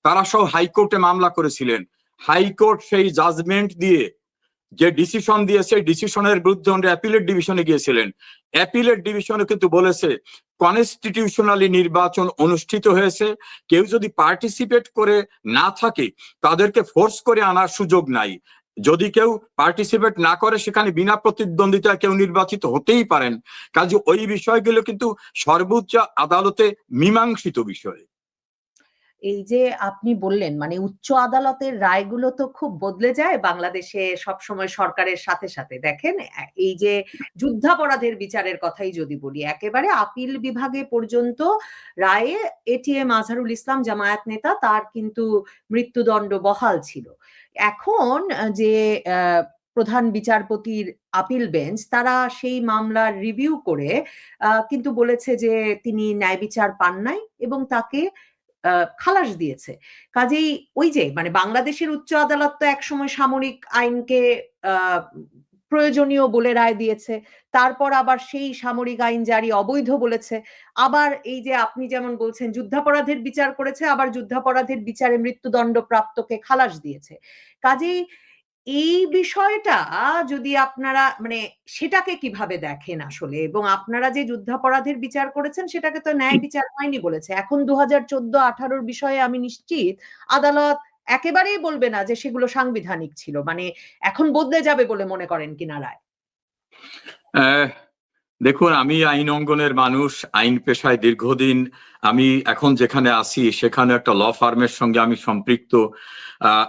তারা সব হাইকোর্টে মামলা করেছিলেন। হাইকোর্ট সেই জাজমেন্ট দিয়ে যে ডিসিশন দিয়েছে, ডিসিশনের বিরুদ্ধে অ্যাপিলেট ডিভিশনে গিয়েছিলেন। অ্যাপিলেট ডিভিশনে কিন্তু বলেছে কনস্টিটিউশনালি নির্বাচন অনুষ্ঠিত হয়েছে। কেউ যদি পার্টিসিপেট করে না থাকে তাদেরকে ফোর্স করে আনার সুযোগ নাই। যদি কেউ পার্টিসিপেট না করে সেখানে বিনা প্রতিদ্বন্দ্বিতায় কেউ নির্বাচিত হতেই পারেন। কাজে ওই বিষয়গুলো কিন্তু সর্বোচ্চ আদালতে মীমাংসিত বিষয়। এই যে আপনি বললেন মানে উচ্চ আদালতের রায়গুলো তো খুব বদলে যায় বাংলাদেশে সবসময় সরকারের সাথে সাথে। দেখেন এই যে যুদ্ধাপরাধের বিচারের কথাই যদি বলি, একেবারে আপিল বিভাগে পর্যন্ত রায়ে এটিএম আজহারুল ইসলাম জামায়াত নেতা তার কিন্তু মৃত্যুদণ্ড বহাল ছিল। এখন যে প্রধান বিচারপতির আপিল বেঞ্চ তারা সেই মামলার রিভিউ করে কিন্তু বলেছে যে তিনি ন্যায় বিচার পান নাই এবং তাকে খালাস দিয়েছে। কাজেই ওই যে মানে বাংলাদেশের উচ্চ আদালত তো একসময় সামরিক আইনকে প্রয়োজনীয় বলে রায় দিয়েছে, তারপর আবার সেই সামরিক আইন জারি অবৈধ বলেছে, আবার এই যে আপনি যেমন বলছেন যুদ্ধাপরাধের বিচার করেছে, আবার যুদ্ধাপরাধের বিচারে মৃত্যুদণ্ড প্রাপ্তকে খালাস দিয়েছে। কাজেই এই বিষয়টা যদি আপনারা মানে সেটাকে কিভাবে দেখেন আসলে, এবং আপনারা যে যুদ্ধাপরাধের বিচার করেছেন সেটাকে তো ন্যায় বিচার হয়নি বলেছে। এখন 2014-18 বিষয়ে আমি নিশ্চিত আদালত একেবারেই বলবে না যে সেগুলো সাংবিধানিক ছিল, মানে এখন বদলে যাবে বলে মনে করেন কিনা রায়? দেখুন, আমি আইন অঙ্গনের মানুষ, আইন পেশায় দীর্ঘদিন। আমি এখন যেখানে আছি সেখানে একটা ল ফার্মের সঙ্গে আমি সম্পৃক্ত।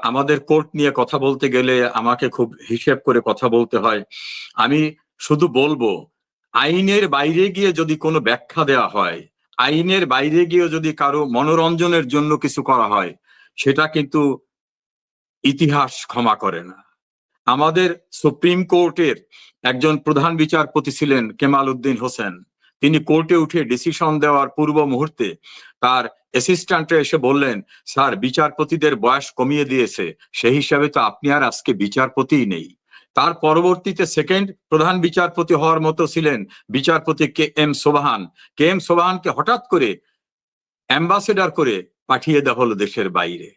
আমাদের কোর্ট নিয়ে কথা বলতে গেলে আমাকে খুব হিসেব করে কথা বলতে হয়। আমি শুধু বলবো, আইনের বাইরে গিয়ে যদি কোনো ব্যাখ্যা দেওয়া হয়, আইনের বাইরে গিয়ে যদি কারো মনোরঞ্জনের জন্য কিছু করা হয়, সেটা কিন্তু ইতিহাস ক্ষমা করে না। আমাদের সুপ্রিম কোর্টের একজন প্রধান বিচারপতি ছিলেন কেমাল উদ্দিন হোসেন। তিনি কোর্টে উঠে ডিসিশন দেওয়ার পূর্ব মুহূর্তে তার অ্যাসিস্ট্যান্টে এসে বললেন, স্যার বিচারপতিদের বয়স কমিয়ে দিয়েছে, সেই হিসাবে তো আপনি আর আজকে বিচারপতিই নেই। তার পরবর্তীতে সেকেন্ড প্রধান বিচারপতি হওয়ার মতো ছিলেন বিচারপতি K M Sobhan. K M সোবহানকে হঠাৎ করে অ্যাম্বাসেডর করে পাঠিয়ে দেওয়া হলো দেশের বাইরে।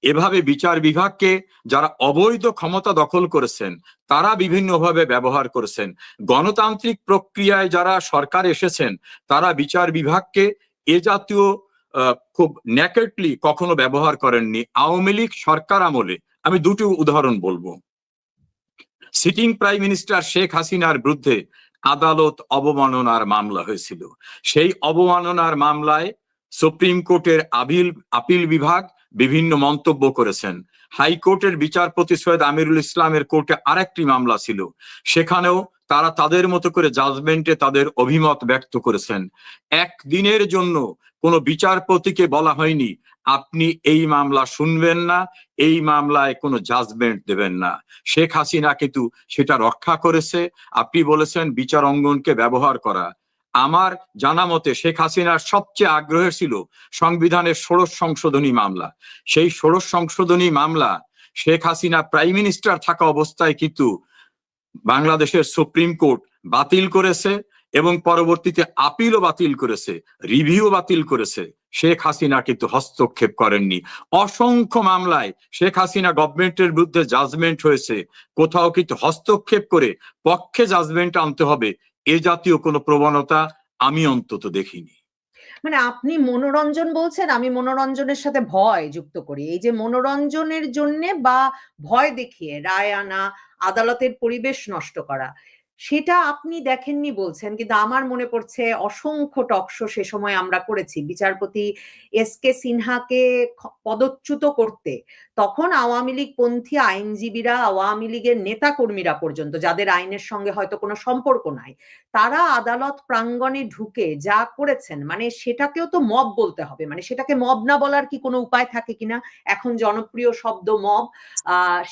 এভাবে বিচার বিভাগকে যারা অবৈধ ক্ষমতা দখল করেছেন তারা বিভিন্নভাবে ব্যবহার করেছেন। গণতান্ত্রিক প্রক্রিয়ায় যারা সরকার এসেছেন তারা বিচার বিভাগকে এ জাতীয় খুব নেকেটলি কখনো ব্যবহার করেননি। আওয়ামী লীগ সরকার আমলে আমি দুটি উদাহরণ বলবো। সিটিং প্রাইম মিনিস্টার শেখ হাসিনার বিরুদ্ধে আদালত অবমাননার মামলা হয়েছিল। সেই অবমাননার মামলায় সুপ্রিম কোর্টের আপিল বিভাগ বিভিন্ন মন্তব্য করেছেন। হাইকোর্টের বিচারপতি সৈয়দ আমিরুল ইসলামের কোর্টে আরেকটি মামলা ছিল, সেখানেও তারা তাদের মতো করে জাজমেন্টে তাদের অভিমত ব্যক্ত করেছেন। একদিনের জন্য কোনো বিচারপতিকে বলা হয়নি আপনি এই মামলা শুনবেন না, এই মামলায় কোনো জাজমেন্ট দেবেন না। শেখ হাসিনা কিন্তু সেটা রক্ষা করেছে। আপনি বলেছেন বিচার অঙ্গনকে ব্যবহার করা। আমার জানা মতে শেখ হাসিনার সবচেয়ে আগ্রহের ছিল সংবিধানের 16 সংশোধনী মামলা। সেই 16 সংশোধনী মামলা শেখ হাসিনা প্রাইম মিনিস্টার থাকা অবস্থায় কিন্তু বাংলাদেশের সুপ্রিম কোর্ট বাতিল করেছে এবং পরবর্তীতে আপিলও বাতিল করেছে, রিভিউ বাতিল করেছে। শেখ হাসিনা কিন্তু হস্তক্ষেপ করেননি। অসংখ্য মামলায় শেখ হাসিনা গভর্নমেন্টের বিরুদ্ধে জাজমেন্ট হয়েছে, কোথাও কিন্তু হস্তক্ষেপ করে পক্ষে জাজমেন্ট আনতে হবে এ জাতীয় কোনো প্রবণতা আমি অন্তত দেখিনি। মানে আপনি মনোরঞ্জন বলছেন, আমি মনোরঞ্জনের সাথে ভয় যুক্ত করি। এই যে মনোরঞ্জনের জন্যে বা ভয় দেখিয়ে রায় আনা, আদালতের পরিবেশ নষ্ট করা, সেটা আপনি দেখেননি বলছেন, কিন্তু আমার মনে পড়ছে অসংখ্য টকশো সে সময় আমরা করেছি বিচারপতি এস কে সিনহাকে পদচ্যুত করতে। তখন আওয়ামী লীগ পন্থী আইনজীবীরা, আওয়ামী লীগের নেতা কর্মীরা পর্যন্ত, যাদের আইনের সঙ্গে হয়তো কোনো সম্পর্ক নাই, তারা আদালত প্রাঙ্গণে ঢুকে যা করেছেন, মানে সেটাকেও তো মব বলতে হবে, মানে সেটাকে মব না বলার কি কোনো উপায় থাকে কিনা? এখন জনপ্রিয় শব্দ মব,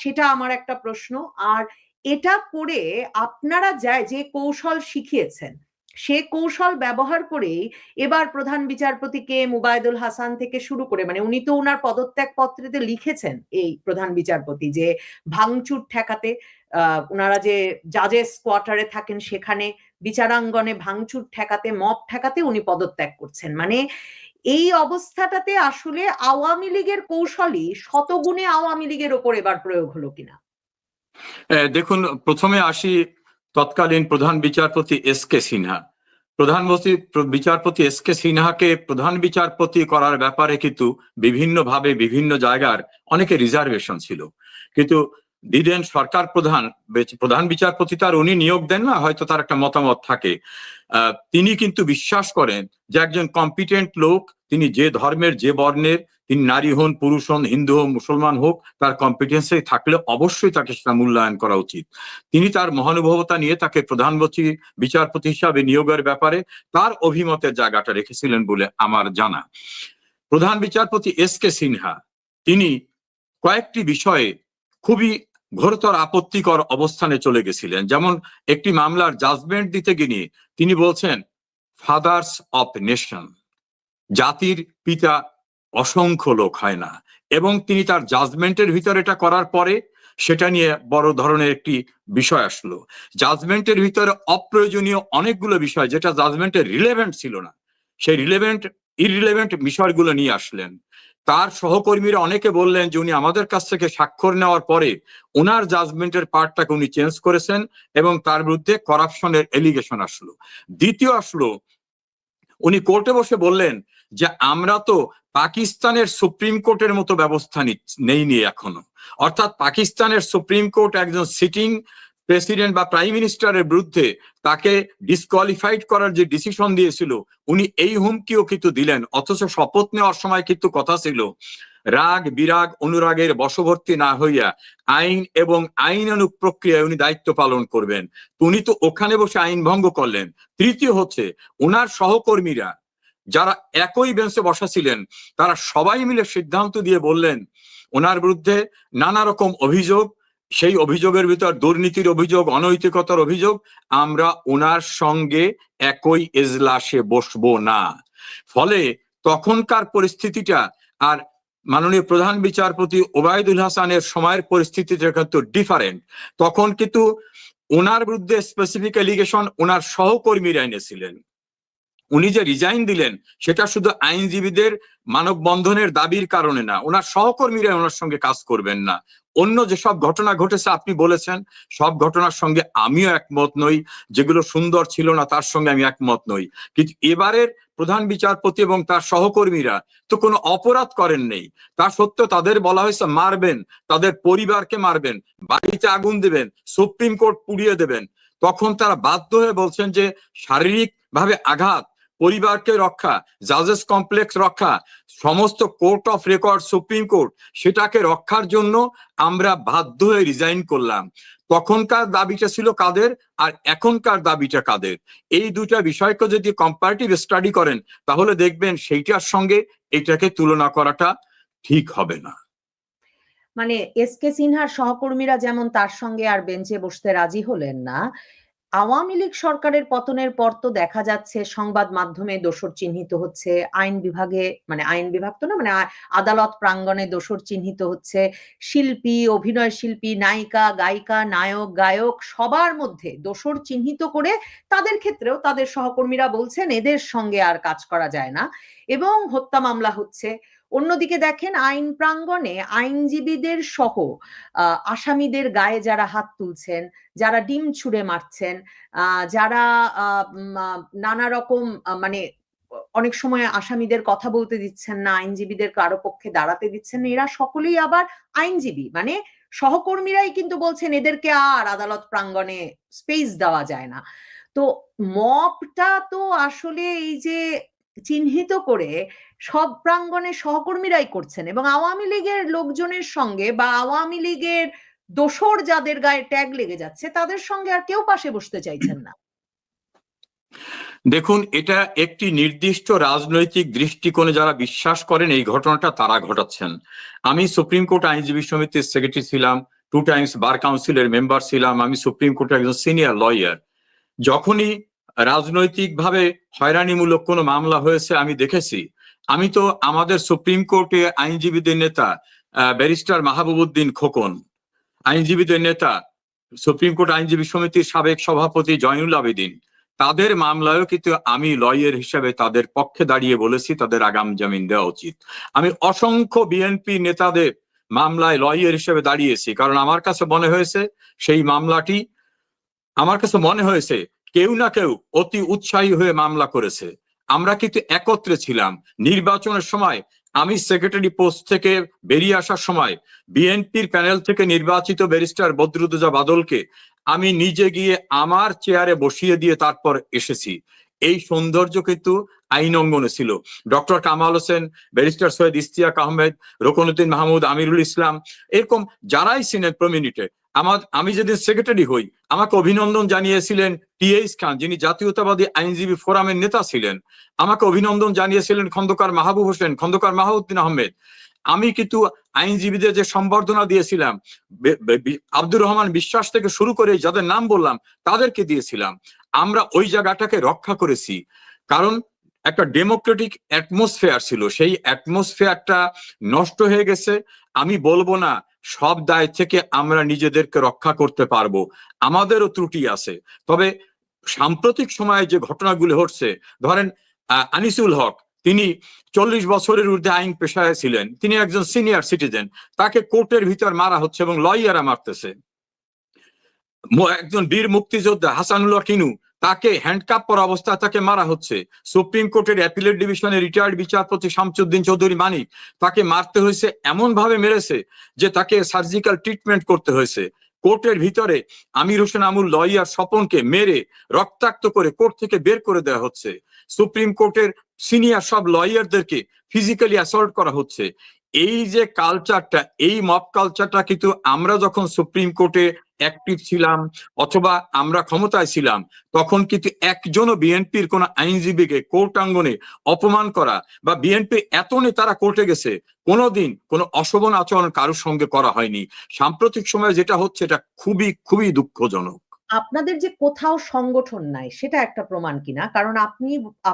সেটা আমার একটা প্রশ্ন। আর এটা করে আপনারা যে কৌশল শিখিয়েছেন সে কৌশল ব্যবহার করেই এবার প্রধান বিচারপতি কে এম উবায়দুল হাসান থেকে শুরু করে, মানে উনি তো ওনার পদত্যাগ পত্রেতে লিখেছেন এই প্রধান বিচারপতি যে ভাঙচুর ঠেকাতে, ওনারা যে জাজেস কোয়ার্টারে থাকেন সেখানে বিচারাঙ্গনে ভাঙচুর ঠেকাতে, মব ঠেকাতে উনি পদত্যাগ করছেন। মানে এই অবস্থাটাতে আসলে আওয়ামী লীগের কৌশলই শতগুণে আওয়ামী লীগের ওপর এবার প্রয়োগ হলো কিনা? দেখুন, প্রথমে আসি তৎকালীন প্রধান বিচারপতি এস কে সিনহা। বিচারপতি এস কে সিনহাকে প্রধান বিচারপতি করার ব্যাপারে কিন্তু বিভিন্নভাবে বিভিন্ন জায়গার অনেকে রিজার্ভেশন ছিল, কিন্তু দিলেন সরকার প্রধান বিচারপতি তার উনি নিয়োগ দেন না, হয়তো তার একটা মতামত থাকে। তিনি কিন্তু বিশ্বাস করেন যে একজন কম্পিটেন্ট লোক, তিনি যে ধর্মের যে বর্ণের, তিনি নারী হন পুরুষ হন হিন্দু হোক মুসলমান হোক, তার কম্পিটেন্সে থাকলে অবশ্যই তাকে সেটা মূল্যায়ন করা উচিত। তিনি তার মহানুভবতা নিয়ে তাকে প্রধান বিচারপতি হিসাবে নিয়োগের ব্যাপারে তার অভিমতের জায়গাটা রেখেছিলেন বলে আমার জানা। প্রধান বিচারপতি এস কে সিনহা তিনি কয়েকটি বিষয়ে খুবই ঘোরতর আপত্তিকর অবস্থানে চলে গেছিলেন। যেমন একটি মামলার জাজমেন্ট দিতে গিয়ে তিনি বলছেন ফাদার্স অফ নেশন, জাতির পিতা অসংখ্য লোক হয় না, এবং তিনি তার জাজমেন্টের ভিতরে এটা করার পরে সেটা নিয়ে বড় ধরনের একটি বিষয় আসলো। জাজমেন্টের ভিতরে অপ্রয়োজনীয় অনেকগুলো বিষয় যেটা জাজমেন্টের রিলেভেন্ট ছিল না, সেই ইররিলেভেন্ট বিষয়গুলো নিয়ে আসলেন। তার সহকর্মীরা অনেকে বললেন যে উনি আমাদের কাছ থেকে স্বাক্ষর নেওয়ার পরে ওনার জাজমেন্টের পার্টটাকে উনি চেঞ্জ করেছেন এবং তার বিরুদ্ধে করাপশনের এলিগেশন আসলো। দ্বিতীয় আসলো, উনি কোর্টে বসে বললেন যে আমরা তো পাকিস্তানের সুপ্রিম কোর্টের মতো ব্যবস্থা নেইনি এখনো, অর্থাৎ পাকিস্তানের সুপ্রিম কোর্ট একজন সিটিং প্রেসিডেন্ট বা প্রাইম মিনিস্টারের বিরুদ্ধে তাকে ডিসকোয়ালিফাইড করার যে ডিসিশন দিয়েছিল, উনি এই হুমকিও কিন্তু দিলেন। অথচ শপথ নেওয়ার সময় কিন্তু কথা ছিল রাগ বিরাগ অনুরাগের বশবর্তী না হইয়া আইন এবং আইনানুগ প্রক্রিয়ায় উনি দায়িত্ব পালন করবেন। উনি তো ওখানে বসে আইন ভঙ্গ করলেন। তৃতীয় হচ্ছে, ওনার সহকর্মীরা যারা একই বেঞ্চে বসা ছিলেন তারা সবাই মিলে সিদ্ধান্ত দিয়ে বললেন ওনার বিরুদ্ধে নানা রকম অভিযোগ, সেই অভিযোগের ভিতর দুর্নীতির অভিযোগ, অনৈতিকতার অভিযোগ, আমরা ওনার সঙ্গে একই এজলাসে বসবো না। ফলে তখনকার পরিস্থিতিটা আর মাননীয় প্রধান বিচারপতি ওবায়দুল হাসানের সময়ের পরিস্থিতিটা কিন্তু ডিফারেন্ট। তখন কিন্তু ওনার বিরুদ্ধে স্পেসিফিক এলিগেশন ওনার সহকর্মীরা এনেছিলেন। উনি যে রিজাইন দিলেন সেটা শুধু আইনজীবীদের মানববন্ধনের দাবির কারণে না, ওনার সহকর্মীরা ওনার সঙ্গে কাজ করবেন না। অন্য যেসব ঘটনা ঘটেছে আপনি বলেছেন, সব ঘটনার সঙ্গে আমিও একমত নই, যেগুলো সুন্দর ছিল না তার সঙ্গে আমি একমত নই। কিন্তু এবারের প্রধান বিচারপতি এবং তার সহকর্মীরা তো কোনো অপরাধ করেন নেই, তা সত্ত্বেও তাদের বলা হয়েছে মারবেন, তাদের পরিবারকে মারবেন, বাড়িতে আগুন দেবেন, সুপ্রিম কোর্ট পুড়িয়ে দেবেন। তখন তারা বাধ্য হয়ে বলছেন যে শারীরিক ভাবে আঘাত, পরিবারকে রক্ষা, জাজেস কমপ্লেক্স রক্ষা, সমস্ত court of record supreme court সেটাকে রক্ষার জন্য আমরা বাধ্য হয়ে রিজাইন করলাম। তখনকার দাবিটা ছিল কাদের আর এখনকার দাবিটা কাদের, এই দুটা বিষয়কে যদি কম্পারেটিভ স্টাডি করেন তাহলে দেখবেন সেইটার সঙ্গে এটাকে তুলনা করাটা ঠিক হবে না। মানে এস কে সিনহার সহকর্মীরা যেমন তার সঙ্গে আর বেঞ্চে বসতে রাজি হলেন না, আওয়ামী লীগ সরকারের পতনের পর তো দেখা যাচ্ছে সংবাদ মাধ্যমে দোষর চিহ্নিত হচ্ছে, আইন বিভাগে মানে আইন বিভাগ তো না মানে আদালত প্রাঙ্গণে দোষর চিহ্নিত হচ্ছে, শিল্পী, অভিনয় শিল্পী, নায়িকা, গায়িকা, নায়ক, গায়ক সবার মধ্যে দোষর চিহ্নিত করে তাদের ক্ষেত্রেও তাদের সহকর্মীরা বলছেন এদের সঙ্গে আর কাজ করা যায় না এবং হত্যা মামলা হচ্ছে। অন্যদিকে দেখেন আইন প্রাঙ্গণে আইনজীবীদের সহ আসামিদের গায়ে যারা হাত তুলছেন, যারা ডিম ছুঁড়ে মারছেন, যারা নানা রকম মানে অনেক সময় আসামিদের কথা বলতে দিচ্ছেন না, আইনজীবীদের কারো পক্ষে দাঁড়াতে দিচ্ছেন না, এরা সকলেই আবার আইনজীবী, মানে সহকর্মীরাই কিন্তু বলছেন এদেরকে আর আদালত প্রাঙ্গণে স্পেস দেওয়া যায় না। তো মবটা তো আসলে এই যে চিহ্নিত করে সব প্রাঙ্গণে সহকর্মীরাই করছেন এবং আওয়ামী লীগের লোকজনের সঙ্গে বা আওয়ামী লীগের দোসর যাদের গায়ে ট্যাগ লেগে যাচ্ছে তাদের সঙ্গে আর কেউ পাশে বসতে চাইছেন না। দেখুন, এটা একটি নির্দিষ্ট রাজনৈতিক দৃষ্টিকোণে যারা বিশ্বাস করেন এই ঘটনাটা তারা ঘটাচ্ছেন। আমি সুপ্রিম কোর্ট আইনজীবী সমিতির সেক্রেটারি ছিলাম, 2 টাইমস বার কাউন্সিলের মেম্বার ছিলাম, আমি সুপ্রিম কোর্টের একজন সিনিয়র লয়ার। যখনই রাজনৈতিকভাবে হয়রানিমূলক কোনো মামলা হয়েছে আমি দেখেছি। আমি তো আমাদের সুপ্রিম কোর্টে আইনজীবীদের নেতা ব্যারিস্টার মাহবুবউদ্দিন খোকন, আইনজীবীদের নেতা সুপ্রিম কোর্ট আইনজীবী সমিতির সাবেক সভাপতি জয়নুল আবেদিন, তাদের মামলায়ও কিন্তু আমি লয়ার হিসেবে তাদের পক্ষে দাঁড়িয়ে বলেছি তাদের আগাম জামিন দেওয়া উচিত। আমি অসংখ্য বিএনপি নেতাদের মামলায় লয়ার হিসেবে দাঁড়িয়েছি, কারণ আমার কাছে মনে হয়েছে সেই মামলাটি, আমার কাছে মনে হয়েছে কেউ না কেউ অতি উৎসাহী হয়ে মামলা করেছে। আমরা কিন্তু একত্রে ছিলাম। নির্বাচনের সময় আমি সেক্রেটারি পোস্ট থেকে বেরিয়ে আসার সময় বিএনপির প্যানেল থেকে নির্বাচিত ব্যারিস্টার বদরুদ্দোজা বাদলকে আমি নিজে গিয়ে আমার চেয়ারে বসিয়ে দিয়ে তারপর এসেছি। এই সৌন্দর্য কিন্তু আইন অঙ্গনে ছিল। ডক্টর কামাল হোসেন, ব্যারিস্টার সৈয়দ ইশতিয়াক আহমেদ, রুকনুদ্দিন মাহমুদ, আমিরুল ইসলাম, এরকম যারাই ছিলেন প্রমিনিটে, আমি যেদিন সেক্রেটারি হই আমাকে অভিনন্দন জানিয়েছিলেন টি.এইচ খান, যিনি জাতীয়তাবাদী আইনজীবী ফোরামের নেতা ছিলেন। আমাকে অভিনন্দন জানিয়েছিলেন খন্দকার মাহবুব হোসেন, খন্দকার মাহউদ্দিন আহমেদ। আমি কিন্তু আইনজীবীদের যে সম্বর্ধনা দিয়েছিলাম আব্দুর রহমান বিশ্বাস থেকে শুরু করে যাদের নাম বললাম তাদেরকে দিয়েছিলাম। আমরা ওই জায়গাটাকে রক্ষা করেছি, কারণ একটা ডেমোক্রেটিক অ্যাটমসফিয়ার ছিল। সেই অ্যাটমসফিয়ারটা নষ্ট হয়ে গেছে। আমি বলবো না সব দায় থেকে আমরা নিজেদেরকে রক্ষা করতে পারবো, আমাদেরও ত্রুটি আছে। তবে সাম্প্রতিক সময়ে যে ঘটনাগুলো ঘটছে, ধরেন আনিসুল হক, তিনি 40 বছরের ঊর্ধ্বে আইন পেশায় ছিলেন, তিনি একজন সিনিয়র সিটিজেন, তাকে কোর্টের ভিতর মারা হচ্ছে এবং লয়াররা মারতেছে। একজন বীর মুক্তিযোদ্ধা হাসানুল্লাহ কিনু, তাকে হ্যান্ডকাপ পরা অবস্থায় তাকে মারা হচ্ছে। সুপ্রিম কোর্টের অ্যাপিলেট ডিভিশনের রিটায়ার্ড বিচারপতি শামসুদ্দিন চৌধুরী মানিক, তাকে মারতে হয়েছে, এমন ভাবে মেরেছে যে তাকে সার্জিক্যাল ট্রিটমেন্ট করতে হয়েছে। কোর্টের ভিতরে আমির হোসেন আমুল লয়ার স্বপনকে মেরে রক্তাক্ত করে কোর্ট থেকে বের করে দেওয়া হচ্ছে। সুপ্রিম কোর্টের সিনিয়র সব লয়ারদেরকে ফিজিক্যালি অ্যাসল্ট করা হচ্ছে। এই যে কালচারটা, এই মব কালচারটা কিন্তু আমরা যখন সুপ্রিম কোর্টে অ্যাক্টিভ ছিলাম অথবা আমরা ক্ষমতায় ছিলাম, তখন কিন্তু একজনও বিএনপির কোন আইনজীবীকে কোর্ট আঙ্গনে অপমান করা বা বিএনপি এত নেতারা কোর্টে গেছে, কোনোদিন কোনো অশোভন আচরণ কারোর সঙ্গে করা হয়নি। সাম্প্রতিক সময়ে যেটা হচ্ছে এটা খুবই খুবই দুঃখজনক। আপনাদের যে কোথাও সংগঠন নাই সেটা একটা প্রমাণ কিনা? কারণ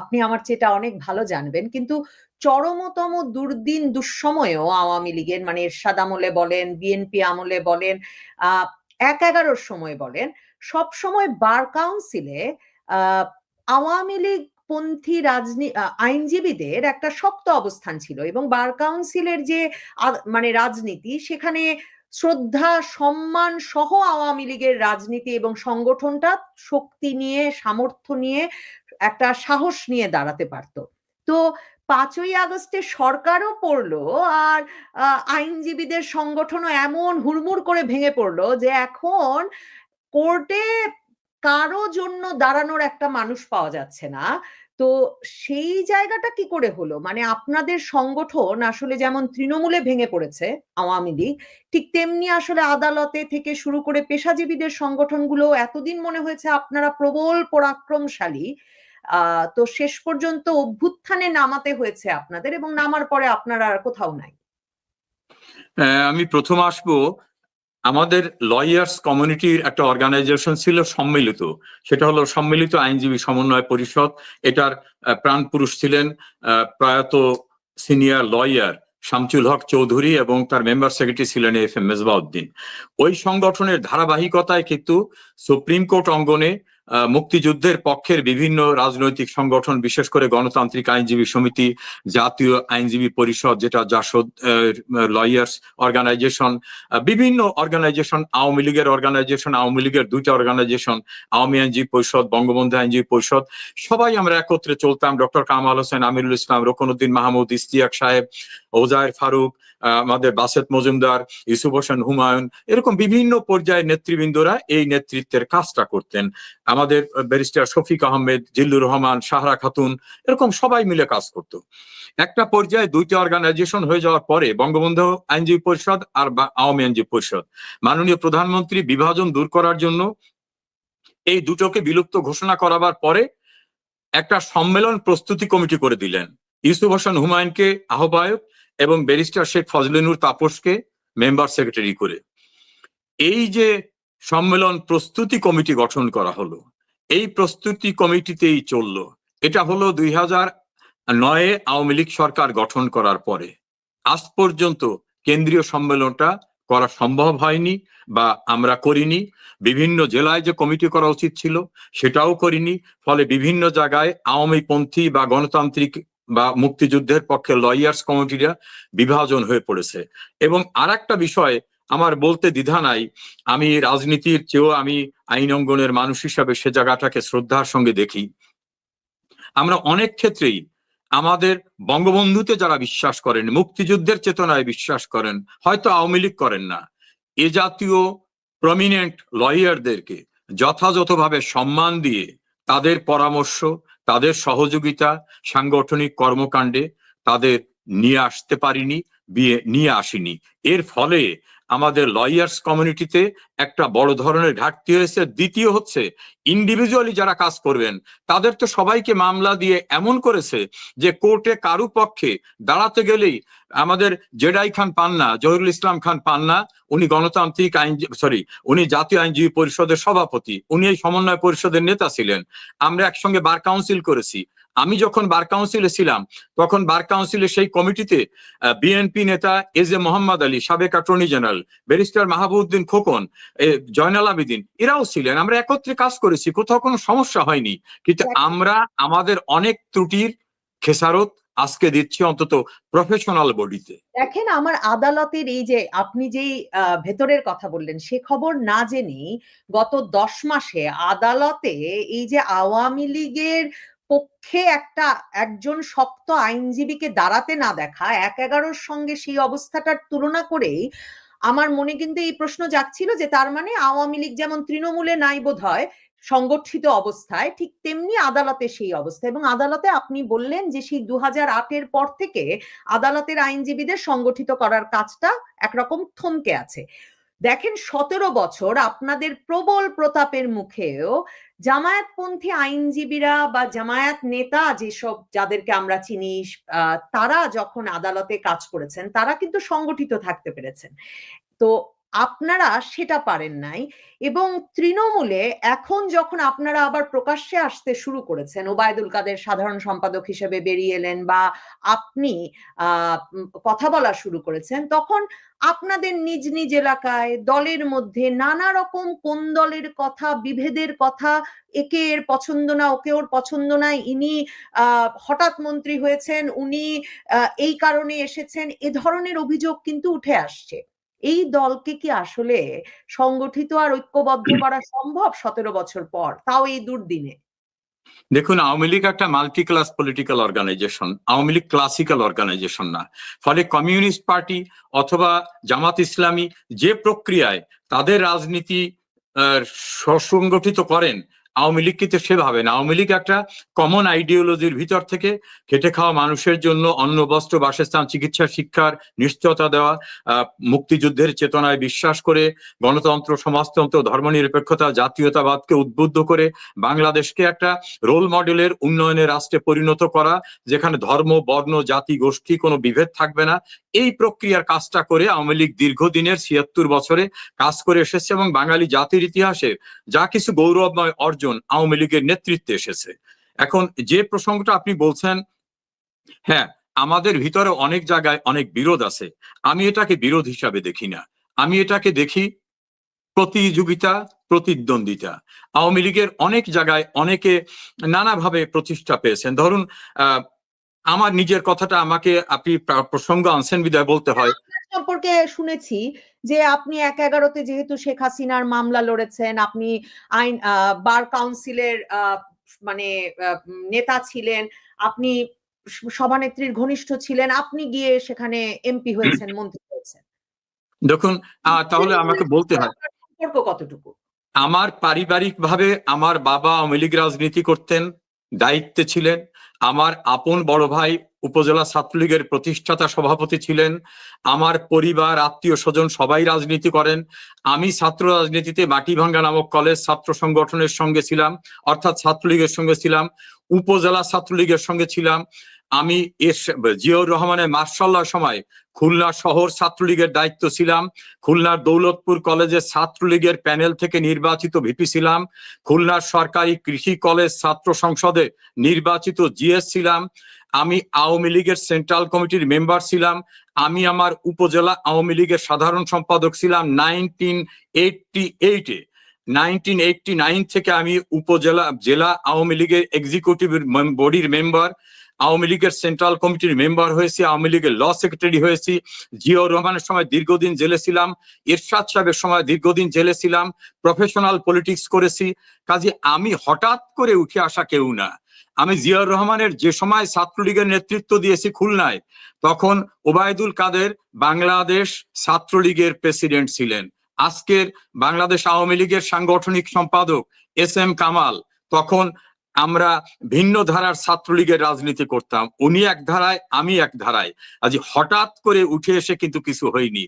আপনি আমার চেয়ে এটা অনেক ভালো জানবেন। কিন্তু চরমতম দুর্দিন দুঃসময়েও আওয়ামী লীগের মানে এরশাদ আমলে বলেন, বিএনপি আমলে বলেন, আ ১-১১ র সময় বলেন, সবসময় বার কাউন্সিলে আ আওয়ামী লীগ পন্থী আইনজীবীদের একটা শক্ত অবস্থান ছিল এবং বার কাউন্সিলের যে মানে রাজনীতি, সেখানে শ্রদ্ধা, সম্মান সহ আওয়ামী লীগের রাজনীতি এবং সংগঠনটা শক্তি নিয়ে, সামর্থ্য নিয়ে, একটা সাহস নিয়ে দাঁড়াতে পারত। তো ৫ই আগস্টে সরকারও পড়লো আর আইনজীবীদের সংগঠনও এমন হুড়মুড় করে ভেঙে পড়লো যে এখন কোর্টে কারো জন্য দাঁড়ানোর একটা মানুষ পাওয়া যাচ্ছে না। তো সেই জায়গাটা কি করে হলো? মানে আপনাদের সংগঠন আসলে যেমন তৃণমূলে ভেঙে পড়েছে আওয়ামী লীগ, ঠিক তেমনি আসলে আদালতে থেকে শুরু করে পেশাজীবীদের সংগঠনগুলো এতদিন মনে হয়েছে আপনারা প্রবল পরাক্রমশালী। তো শেষ পর্যন্ত অভ্যুত্থানে নামাতে হয়েছে আপনাদের এবং নামার পরে আপনারা আর কোথাও নাই। আমি প্রথম আসবো, আমাদের লয়ার্স কমিউনিটির একটা অর্গানাইজেশন ছিল সম্মিলিত, সেটা হলো সম্মিলিত আইনজীবী সমন্বয় পরিষদ। এটার প্রাণ পুরুষ ছিলেন প্রয়াত সিনিয়র লয়ার শামসুল হক চৌধুরী এবং তার মেম্বার সেক্রেটারি ছিলেন এফ.এম. মেজবাউদ্দিন। ওই সংগঠনের ধারাবাহিকতায় কিন্তু সুপ্রিম কোর্ট অঙ্গনে মুক্তিযুদ্ধের পক্ষের বিভিন্ন রাজনৈতিক সংগঠন, বিশেষ করে গণতান্ত্রিক আইনজীবী সমিতি, জাতীয় আইনজীবী পরিষদ যেটা জাসদ লয়ার্স অর্গানাইজেশন, বিভিন্ন অর্গানাইজেশন, আওয়ামী লীগের অর্গানাইজেশন, আওয়ামী লীগের দুইটা অর্গানাইজেশন, আওয়ামী আইনজীবী পরিষদ, বঙ্গবন্ধু আইনজীবী পরিষদ, সবাই আমরা একত্রে চলতাম। ডক্টর কামাল হোসেন, আমিরুল ইসলাম, রুকনুদ্দিন মাহমুদ, ইশতিয়াক সাহেব, ওজায়ের ফারুক, আমাদের বাসেত মজুমদার, ইউসুফ হোসেন হুমায়ুন, এরকম বিভিন্ন পর্যায়ের নেতৃবৃন্দরা এই নেতৃত্বের কাজটা করতেন। আমাদের ব্যারিস্টার শফিক আহমেদ, জিল্লুর রহমান, সাহরা খাতুন, এরকম সবাই মিলে কাজ করত। একটা পর্যায়ে দুইটা অর্গানাইজেশন হয়ে যাওয়ার পরে বঙ্গবন্ধু আইনজীবী পরিষদ আর আওয়ামী আইনজীবী পরিষদ, মাননীয় প্রধানমন্ত্রী বিভাজন দূর করার জন্য এই দুটোকে বিলুপ্ত ঘোষণা করাবার পরে একটা সম্মেলন প্রস্তুতি কমিটি করে দিলেন। ইউসুফ হোসেন হুমায়ুনকে আহ্বায়ক এবং barrister Sheikh Fazle Noor তাপসকে member secretary করে এই যে সম্মেলন প্রস্তুতি কমিটি গঠন করা হলো, এই প্রস্তুতি কমিটিতেই চললো। এটা হলো 2009-এ আওয়ামী লীগ সরকার গঠন করার পরে। আজ পর্যন্ত কেন্দ্রীয় সম্মেলনটা করা সম্ভব হয়নি বা আমরা করিনি। বিভিন্ন জেলায় যে কমিটি করা উচিত ছিল সেটাও করিনি। ফলে বিভিন্ন জায়গায় আওয়ামী পন্থী বা গণতান্ত্রিক বা মুক্তিযুদ্ধের পক্ষে লয়ার্স কমিটিরা বিভাজন হয়ে পড়েছে। এবং আর একটা বিষয়, আমার বলতে দ্বিধা নাই, আমি রাজনীতির চেয়েও আমি আইন অঙ্গনের মানুষ হিসাবে সে জায়গাটাকে শ্রদ্ধার সঙ্গে দেখি। আমরা অনেক ক্ষেত্রেই আমাদের বঙ্গবন্ধুতে যারা বিশ্বাস করেন, মুক্তিযুদ্ধের চেতনায় বিশ্বাস করেন, হয়তো আওয়ামী লীগ করেন না, এ জাতীয় প্রমিনেন্ট লয়ারদেরকে যথাযথভাবে সম্মান দিয়ে তাদের পরামর্শ, তাদের সহযোগিতা সাংগঠনিক কর্মকাণ্ডে তাদের নিয়ে আসতে পারিনি, নিয়ে আসিনি। এর ফলে আমাদের লয়ার্স কমিউনিটিতে একটা বড় ধরনের ঘাটতি হয়েছে। দ্বিতীয় হচ্ছে, ইন্ডিভিজুয়ালি যারা কাজ করবেন তাদের তো সবাইকে মামলা দিয়ে এমন করেছে যে কোর্টে কারু পক্ষে দাঁড়াতে গেলেই আমাদের জেডাই খান পান্না, জহিরুল ইসলাম খান পান্না, উনি গণতান্ত্রিক উনি জাতীয় আইনজীবী পরিষদের সভাপতি, উনি এই সমন্বয় পরিষদের নেতা ছিলেন। আমরা একসঙ্গে বার কাউন্সিল করেছি। আমি যখন বার কাউন্সিলে ছিলাম তখন বার কাউন্সিলের সেই কমিটিতে বিএনপি নেতা এজে মোহাম্মদ আলী, সাবেক attorney general, barrister Mahbubuddin Khokon, Joynal Abedin, এরাও ছিলেন। আমরা একত্রে কাজ করেছি, কোথাও কোনো সমস্যা হয়নি। কিন্তু আমরা আমাদের অনেক ত্রুটির খেসারত আজকে দিচ্ছি অন্তত প্রফেশনাল বডিতে। দেখেন, আমার আদালতের এই যে আপনি যেই ভেতরের কথা বললেন সে খবর না জেনেই গত 10 মাসে আদালতে এই যে আওয়ামী লীগের পক্ষে একজন শক্ত আইনজীবীকে দাঁড়াতে না দেখা, 1-11-র সঙ্গে সেই অবস্থাটার তুলনা করেই আমার মনে কিন্তু এই প্রশ্ন জাগছিল যে তার মানে আওয়ামী লীগ যেমন তৃণমূলে নাই বোধহয় সংগঠিত অবস্থায়, ঠিক তেমনি আদালতে সেই অবস্থা। এবং আদালতে আপনি বললেন যে সেই 2008-এর পর থেকে আদালতের আইনজীবীদের সংগঠিত করার কাজটা একরকম থমকে আছে। দেখেন, 17 বছর আপনাদের প্রবল প্রতাপের মুখেও জামায়াতপন্থী আইনজীবীরা বা জামায়াত নেতা যেসব যাদেরকে আমরা চিনি, তারা যখন আদালতে কাজ করেছেন তারা কিন্তু সংগঠিত থাকতে পেরেছেন। তো আপনারা সেটা পারেন নাই। এবং তৃণমূলে এখন যখন আপনারা আবার প্রকাশ্যে আসতে শুরু করেছেন, ওবায়দুল কাদের সাধারণ সম্পাদক হিসেবে বেরিয়ে এলেন বা আপনি কথা বলা শুরু করেছেন, তখন আপনাদের নিজ নিজ এলাকায় দলের মধ্যে নানা রকম কোন দলের কথা, বিভেদের কথা, একে এর পছন্দ না, ওকে ওর পছন্দ নাই, ইনি হঠাৎ মন্ত্রী হয়েছেন, উনি এই কারণে এসেছেন, এ ধরনের অভিযোগ কিন্তু উঠে আসছে। এই দলকে কি আসলে সংগঠিত আর ঐক্যবদ্ধ করা সম্ভব 17 বছর পর, তাও এই দুর্দিনে? দেখুন, আওয়ামী লীগ একটা multi class political organisation, Awami League classical organisation না। ফলে কমিউনিস্ট পার্টি অথবা জামাত ইসলামী যে প্রক্রিয়ায় তাদের রাজনীতি সুসংগঠিত করেন, আওয়ামী লীগ কিন্তু সেভাবে না। আওয়ামী লীগ একটা কমন আইডিওলজির ভিতর থেকে খেটে খাওয়া মানুষের জন্য অন্ন, বস্ত্র, বাসস্থান, চিকিৎসা, শিক্ষার নিশ্চয়তা দেওয়া, মুক্তিযুদ্ধের চেতনায় বিশ্বাস করে গণতন্ত্র, সমাজতন্ত্র, ধর্মনিরপেক্ষতা, জাতীয়তাবাদকে উদ্বুদ্ধ করে বাংলাদেশকে একটা রোল মডেলের উন্নয়নের রাষ্ট্রে পরিণত করা, যেখানে ধর্ম, বর্ণ, জাতি, গোষ্ঠী কোনো বিভেদ থাকবে না। এই প্রক্রিয়ার কাজটা করে আওয়ামী লীগ দীর্ঘদিনের 76 বছরে কাজ করে এসেছে এবং বাঙালি জাতির ইতিহাসে যা কিছু গৌরবময় অর্জন আওয়ামী লীগের নেতৃত্বে এসেছে। এখন যে প্রসঙ্গটা আপনি বলছেন, হ্যাঁ, আমাদের ভিতরে অনেক জায়গায় অনেক বিরোধ আছে। আমি এটাকে বিরোধ হিসাবে দেখি না, আমি এটাকে দেখি প্রতিযোগিতা, প্রতিদ্বন্দ্বিতা। আওয়ামী লীগের অনেক জায়গায় অনেকে নানাভাবে প্রতিষ্ঠা পেয়েছেন। ধরুন, আমার নিজের কথাটা আমাকে আপনি প্রসঙ্গ আনছেন বিদায় বলতে হয়। সম্পর্কে শুনেছি যে আপনি 1-11-তে যেহেতু শেখ হাসিনার মামলা লড়েছেন, আপনি আইন বার কাউন্সিলের মানে নেতা ছিলেন, আপনি সভানেত্রীর ঘনিষ্ঠ ছিলেন, আপনি গিয়ে সেখানে এমপি হয়েছেন, মন্ত্রী হয়েছেন। দেখুন, তাহলে আমাকে বলতে হয় সম্পর্ক কতটুকু? আমার পারিবারিক ভাবে আমার বাবা আওয়ামী লীগ রাজনীতি করতেন, দায়িত্বে ছিলেন। আমার আপন বড় ভাই উপজেলা ছাত্রলীগের প্রতিষ্ঠাতা সভাপতি ছিলেন। আমার পরিবার, আত্মীয় স্বজন সবাই রাজনীতি করেন। আমি ছাত্র রাজনীতিতে মাটিভাঙ্গা নামক কলেজ ছাত্র সংগঠনের সঙ্গে ছিলাম, অর্থাৎ ছাত্রলীগের সঙ্গে ছিলাম, উপজেলা ছাত্রলীগের সঙ্গে ছিলাম। আমি জিয়াউর রহমানের মার্শাল্লাহ সময় খুলনা শহর ছাত্রলীগের দায়িত্ব ছিলাম। খুলনার দৌলতপুর কলেজের ছাত্রলীগের প্যানেল থেকে নির্বাচিত ভিপি ছিলাম। খুলনার সরকারি কৃষি কলেজ ছাত্র সংসদে নির্বাচিত জিএস ছিলাম। আমি আওয়ামী লীগের সেন্ট্রাল কমিটির মেম্বার ছিলাম। আমি আমার উপজেলা আওয়ামী লীগের সাধারণ সম্পাদক ছিলাম 1988-এ। 1989 থেকে আমি জেলা আওয়ামী লীগের এক্সিকিউটিভ বডির মেম্বার। আওয়ামী লীগের সেন্ট্রাল কমিটির মেম্বার হয়েছি, আওয়ামী লীগের ল সেক্রেটারি হয়েছি, জিয়াউর রহমানের সময় দীর্ঘদিন জেলে ছিলাম, এরশাদ সাহেবের সময় দীর্ঘদিন জেলে ছিলাম, প্রফেশনাল পলিটিক্স করেছি। কাজে আমি হঠাৎ করে উঠে আসা কেউ না। আমি জিয়াউর রহমানের যে সময় ছাত্রলীগের নেতৃত্ব দিয়েছি খুলনায়, তখন ওবায়দুল কাদের বাংলাদেশ ছাত্রলীগের প্রেসিডেন্ট ছিলেন। আজকের বাংলাদেশ আওয়ামী লীগের সাংগঠনিক সম্পাদক SM কামাল। তখন আমরা ভিন্ন ধারার ছাত্রলীগের রাজনীতি করতাম, উনি এক ধারায় আমি এক ধারায়। আজ হঠাৎ করে উঠে এসে কিন্তু কিছু হয়নি।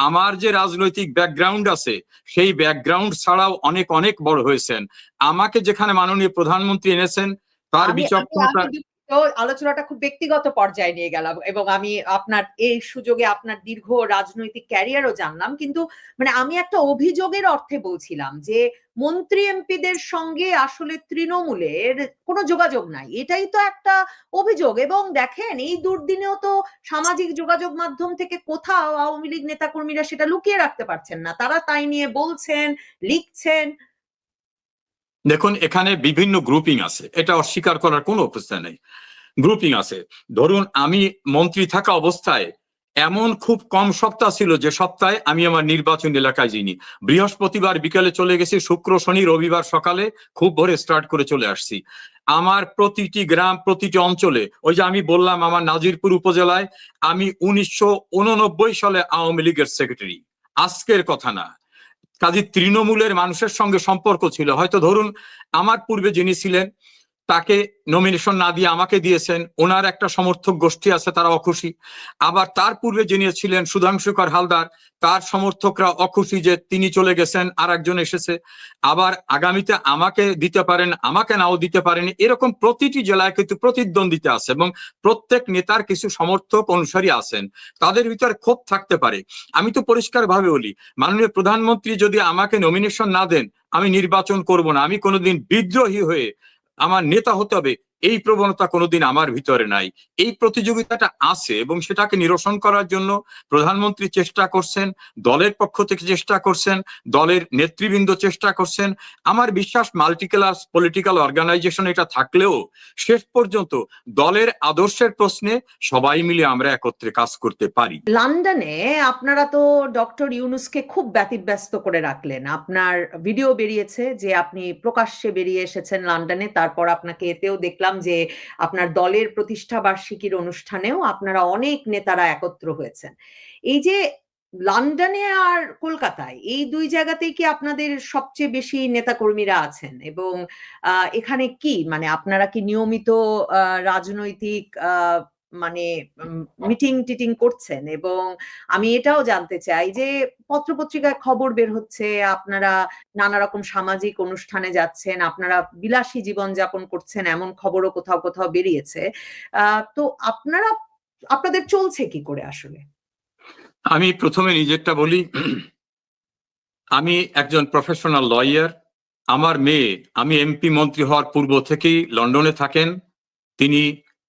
আমার যে রাজনৈতিক ব্যাকগ্রাউন্ড আছে, সেই ব্যাকগ্রাউন্ড ছাড়াও অনেক অনেক বড় হয়েছেন। আমাকে যেখানে মাননীয় প্রধানমন্ত্রী এনেছেন, তার বিচক্ষণতা। আলোচনাটা খুব ব্যক্তিগত পর্যায়ে নিয়ে গেলাম এবং আমি আপনার এই সুযোগে আপনার দীর্ঘ রাজনৈতিক ক্যারিয়ারও জানলাম, কিন্তু মানে আমি একটা অভিযোগের অর্থে বলছিলাম যে মন্ত্রী এমপিদের সঙ্গে আসলে তৃণমূলের কোনো যোগাযোগ নাই, এটাই তো একটা অভিযোগ। এবং দেখেন এই দুর্দিনেও তো সামাজিক যোগাযোগ মাধ্যম থেকে কোথাও আওয়ামী লীগ নেতাকর্মীরা সেটা লুকিয়ে রাখতে পারছেন না, তারা তাই নিয়ে বলছেন, লিখছেন। দেখুন, এখানে বিভিন্ন গ্রুপিং আছে, এটা অস্বীকার করার কোনো অবস্থা নেই। গ্রুপিং আছে। ধরুন, আমি মন্ত্রী থাকা অবস্থায় এমন খুব কম সপ্তাহ ছিল যে সপ্তাহে আমি আমার নির্বাচন এলাকায় যাইনি। বৃহস্পতিবার বিকালে চলে গেছি, শুক্র শনি রবিবার সকালে খুব ভোরে স্টার্ট করে চলে আসছি। আমার প্রতিটি গ্রাম, প্রতিটি অঞ্চলে, ওই যে আমি বললাম আমার নাজিরপুর উপজেলায় আমি 1989 সালে আওয়ামী লীগের সেক্রেটারি, আজকের কথা না। কাজী তৃণমূলের মানুষের সঙ্গে সম্পর্ক ছিল। হয়তো ধরুন আমার পূর্বে যিনি ছিলেন তাকে নমিনেশন না দিয়ে আমাকে দিয়েছেন, ওনার একটা সমর্থক গোষ্ঠী আছে, তারা অখুশি। আবার তার পূর্বে যিনি ছিলেন সুধাংশুকর হালদার, তার সমর্থকরা অখুশি যে তিনি চলে গেছেন, আর একজন এসেছে। আবার আগামীতে আমাকে দিতে পারেন, আমাকে নাও দিতে পারেন। এরকম প্রতিটি জেলায় কিন্তু প্রতিদ্বন্দ্বিতা আছে এবং প্রত্যেক নেতার কিছু সমর্থক অনুসারী আছেন, তাদের ভিতরে ক্ষোভ থাকতে পারে। আমি তো পরিষ্কার ভাবে বলি, মাননীয় প্রধানমন্ত্রী যদি আমাকে নমিনেশন না দেন, আমি নির্বাচন করব না। আমি কোনোদিন বিদ্রোহী হয়ে আমার নেতা হতে হবে এই প্রবণতা কোনোদিন আমার ভিতরে নাই। এই প্রতিযোগিতাটা আছে এবং সেটাকে নিরসন করার জন্য প্রধানমন্ত্রী চেষ্টা করছেন, দলের পক্ষ থেকে চেষ্টা করছেন, দলের নেতৃবৃন্দ চেষ্টা করছেন। আমার বিশ্বাস মাল্টিক্লাস পলিটিক্যাল অর্গানাইজেশন এটা থাকলেও শেষ পর্যন্ত দলের আদর্শের প্রশ্নে সবাই মিলে আমরা একত্রে কাজ করতে পারি। লন্ডনে আপনারা তো ডক্টর ইউনূসকে খুব ব্যতিব্যস্ত করে রাখলেন। আপনার ভিডিও বেরিয়েছে যে আপনি প্রকাশ্যে বেরিয়ে এসেছেন লন্ডনে, তারপর আপনাকে এতেও দেখলাম যে আপনার দলের প্রতিষ্ঠা বার্ষিকীর অনুষ্ঠানেও আপনারা অনেক নেতারা একত্র হয়েছেন। এই যে লন্ডনে আর কলকাতায় এই দুই জায়গাতেই কি আপনাদের সবচেয়ে বেশি নেতাকর্মীরা আছেন? এবং এখানে কি মানে আপনারা কি নিয়মিত রাজনৈতিক মানে মিটিং টিটিং করছেন? এবং আমি এটাও জানতে চাই যে পত্রপত্রিকায় খবর বের হচ্ছে আপনারা নানা রকম সামাজিক অনুষ্ঠানে যাচ্ছেন, আপনারা বিলাসী জীবনযাপন করছেন, এমন খবরও কোথাও কোথাও বেরিয়েছে। তো আপনাদের চলছে কি করে আসলে? আমি প্রথমে নিজেরটা বলি। আমি একজন প্রফেশনাল লয়ার। আমার মেয়ে, আমি এমপি মন্ত্রী হওয়ার পূর্ব থেকেই লন্ডনে থাকেন। তিনি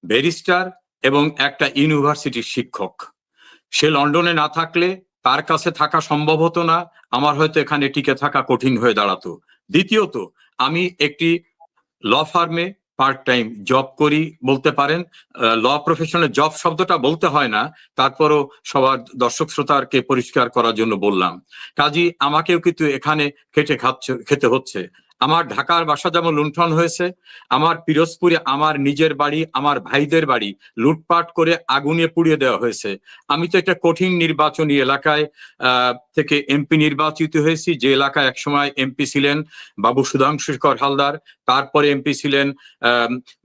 ব্যারিস্টার এবং একটা ইউনিভার্সিটির শিক্ষক। সে লন্ডনে না থাকলে তার কাছে থাকা সম্ভব হতো না, আমার হয়তো এখানে টিকে থাকা কঠিন হয়ে দাঁড়াতো। দ্বিতীয়ত, আমি একটি ল ফার্মে পার্ট টাইম জব করি বলতে পারেন। ল প্রফেশনে জব শব্দটা বলতে হয় না, তারপরও সবার দর্শক শ্রোতারকে পরিষ্কার করার জন্য বললাম। কাজী আমাকেও কিন্তু এখানে খেতে হচ্ছে। আমার ঢাকার বাসা যেমন লুণ্ঠন হয়েছে, আমার পিরোজপুরে আমার নিজের বাড়ি, আমার ভাইদের বাড়ি লুটপাট করে আগুনে পুড়িয়ে দেওয়া হয়েছে। আমি তো একটা কঠিন নির্বাচনী এলাকায় থেকে এমপি নির্বাচিত হয়েছি, যে এলাকায় একসময় এমপি ছিলেন বাবু সুধাংশুকর হালদার, তারপরে এমপি ছিলেন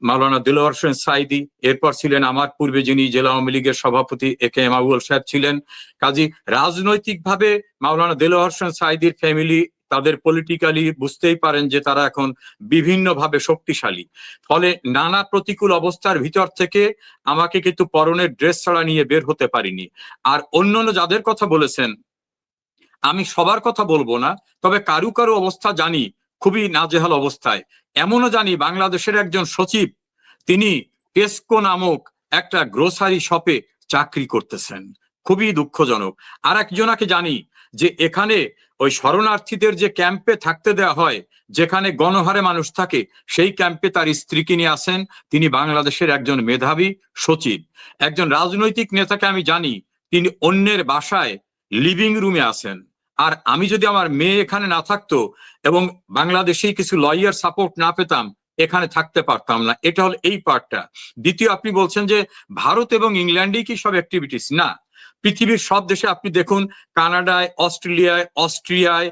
মাওলানা দেলোয়ার হোসেন সাঈদী, এরপর ছিলেন আমার পূর্বে যিনি জেলা আওয়ামী লীগের সভাপতি AK মাহবুব সাহেব ছিলেন। কাজী রাজনৈতিকভাবে মাওলানা দেলোয়ার হোসেন সাঈদীর ফ্যামিলি, তাদের পলিটিক্যালি বুঝতেই পারেন যে তারা এখন বিভিন্নভাবে শক্তিশালী। ফলে নানা প্রতিকূল অবস্থার ভিতর থেকে আমাকে কিন্তু পরনের ড্রেস ছাড়া নিয়ে বের হতে পারিনি। আর অন্যান্য যাদের কথা বলেছেন, আমি সবার কথা বলবো না, তবে কারু কারু অবস্থা জানি খুবই নাজেহাল অবস্থায়। এমনও জানি বাংলাদেশের একজন সচিব, তিনি টেস্কো নামক একটা গ্রোসারি শপে চাকরি করতেছেন, খুবই দুঃখজনক। আর একজনাকে জানি যে এখানে ওই শরণার্থীদের যে ক্যাম্পে থাকতে দেওয়া হয়, যেখানে গণহারে মানুষ থাকে, সেই ক্যাম্পে তার স্ত্রীকে নিয়ে আসেন। তিনি বাংলাদেশের একজন মেধাবী সচিব। একজন রাজনৈতিক নেতাকে আমি জানি তিনি অন্যের বাসায় লিভিং রুমে আছেন। আর আমি যদি আমার মেয়ে এখানে না থাকতো এবং বাংলাদেশে কিছু লয়ার সাপোর্ট না পেতাম, এখানে থাকতে পারতাম না। এটা হলো এই পার্টটা। দ্বিতীয়, আপনি বলছেন যে ভারত এবং ইংল্যান্ডেই কি সব অ্যাক্টিভিটিস? না, পৃথিবীর সব দেশে আপনি দেখুন, কানাডায়, অস্ট্রেলিয়ায়, অস্ট্রিয়ায়,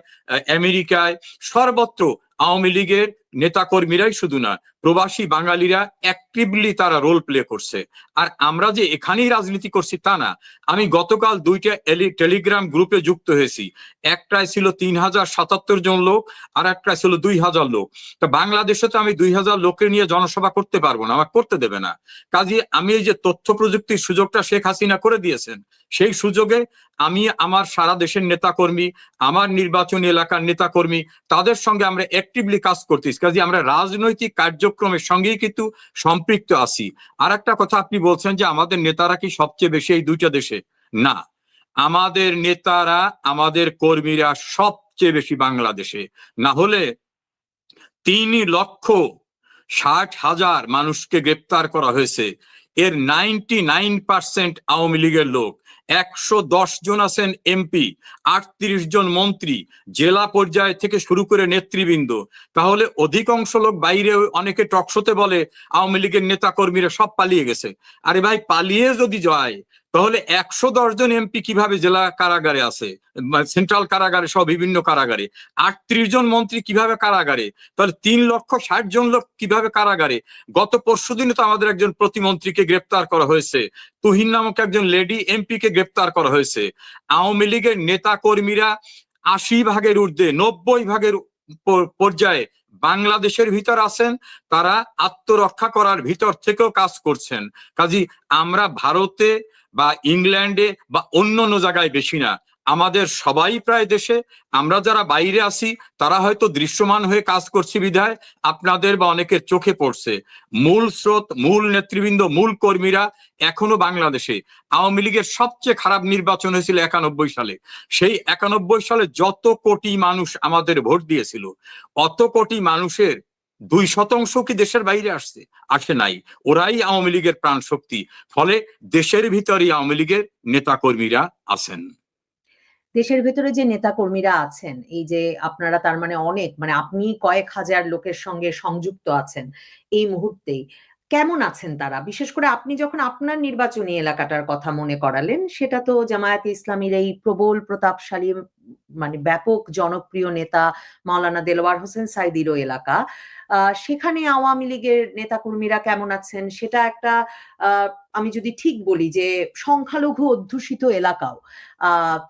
আমেরিকায়, সর্বত্র আওয়ামী লীগের নেতাকর্মীরাই শুধু না, প্রবাসী বাঙালিরা অ্যাক্টিভলি তারা রোল প্লে করছে। আর আমরা যে এখানেই রাজনীতি করছি তা না। আমি গতকাল 2টা টেলিগ্রাম গ্রুপে যুক্ত হয়েছি। একটায় ছিল 3077 জন লোক, আর একটায় ছিল 2000 লোক। তা বাংলাদেশে তো আমি 2000 লোকের নিয়ে জনসভা করতে পারবো না, আমার করতে দেবে না। কাজে আমি এই যে তথ্য প্রযুক্তির সুযোগটা শেখ হাসিনা করে দিয়েছেন, সেই সুযোগে আমি আমার সারা দেশের নেতাকর্মী, আমার নির্বাচনী এলাকার নেতাকর্মী, তাদের সঙ্গে আমরা অ্যাক্টিভলি কাজ করতেছি। কাজে আমরা রাজনৈতিক কার্যক্রমের সঙ্গেই কিন্তু সম্পৃক্ত আছি। আর একটা কথা, আপনি বলছেন যে আমাদের নেতারা কি সবচেয়ে বেশি এই 2টা দেশে? না, আমাদের নেতারা, আমাদের কর্মীরা সবচেয়ে বেশি বাংলাদেশে। না হলে 3,60,000 মানুষকে গ্রেপ্তার করা হয়েছে। এর 99% আওয়ামী লীগের লোক। 110 জন আছেন এমপি, 38 জন মন্ত্রী, জেলা পর্যায় থেকে শুরু করে নেতৃবৃন্দ। তাহলে অধিকাংশ লোক বাইরে, অনেকে টকশোতে বলে আওয়ামী লীগের নেতা কর্মীরা সব পালিয়ে গেছে। আরে ভাই, পালিয়ে যদি যায় তাহলে 110 জন এমপি কিভাবে জেলা কারাগারে আছে, সেন্ট্রাল কারাগারে সহ বিভিন্ন কারাগারে? 38 জন মন্ত্রী কিভাবে কারাগারে? তাহলে 3,60,000 জন লোক কিভাবে কারাগারে? গত পরশুদিনে তো আমাদের একজন প্রতিমন্ত্রীকে গ্রেপ্তার করা হয়েছে, তুহিন নামক একজন লেডি এমপি কে গ্রেপ্তার করা হয়েছে। আওয়ামী লীগের নেতা কর্মীরা 80% ঊর্ধ্বে, 90% পর্যায়ে বাংলাদেশের ভিতর আছেন। তারা আত্মরক্ষা করার ভিতর থেকেও কাজ করছেন। কাজী আমরা ভারতে বা ইংল্যান্ডে বা অন্য জায়গায় বেশি না, আমাদের সবাই প্রায় দেশে। আমরা যারা বাইরে আছি তারা হয়তো দৃশ্যমান হয়ে কাজ করছি বিধায় আপনাদের বা অনেকের চোখে পড়ছে। মূল স্রোত, মূল নেতৃবৃন্দ, মূল কর্মীরা এখনো বাংলাদেশে। আওয়ামী লীগের সবচেয়ে খারাপ নির্বাচন হয়েছিল 91 সালে। সেই 91 সালে যত কোটি মানুষ আমাদের ভোট দিয়েছিল, অত কোটি মানুষের 2% কি দেশের বাইরে আসে নাই? ওরাই আওয়ামী লীগের প্রাণ শক্তি। ফলে দেশের ভিতরেই আওয়ামী লীগের নেতা কর্মীরা আছেন। দেশের ভেতরে যে নেতা কর্মীরা আছেন, এই যে আপনারা, তার মানে অনেক, মানে আপনি কয়েক হাজার লোকের সঙ্গে সংযুক্ত আছেন এই মুহূর্তেই। কেমন আছেন তারা? বিশেষ করে আপনি যখন আপনার নির্বাচনী এলাকাটার কথা মনে করালেন, সেটা তো জামায়াতে ইসলামীর এই প্রবল প্রতাপশালী, মানে ব্যাপক জনপ্রিয় নেতা মাওলানা দেলোয়ার হোসেন সাঈদীরও এলাকা। সেখানে আওয়ামী লীগের নেতাকর্মীরা কেমন আছেন সেটা একটা, আমি যদি ঠিক বলি যে সংখ্যালঘু অধ্যুষিত এলাকাও।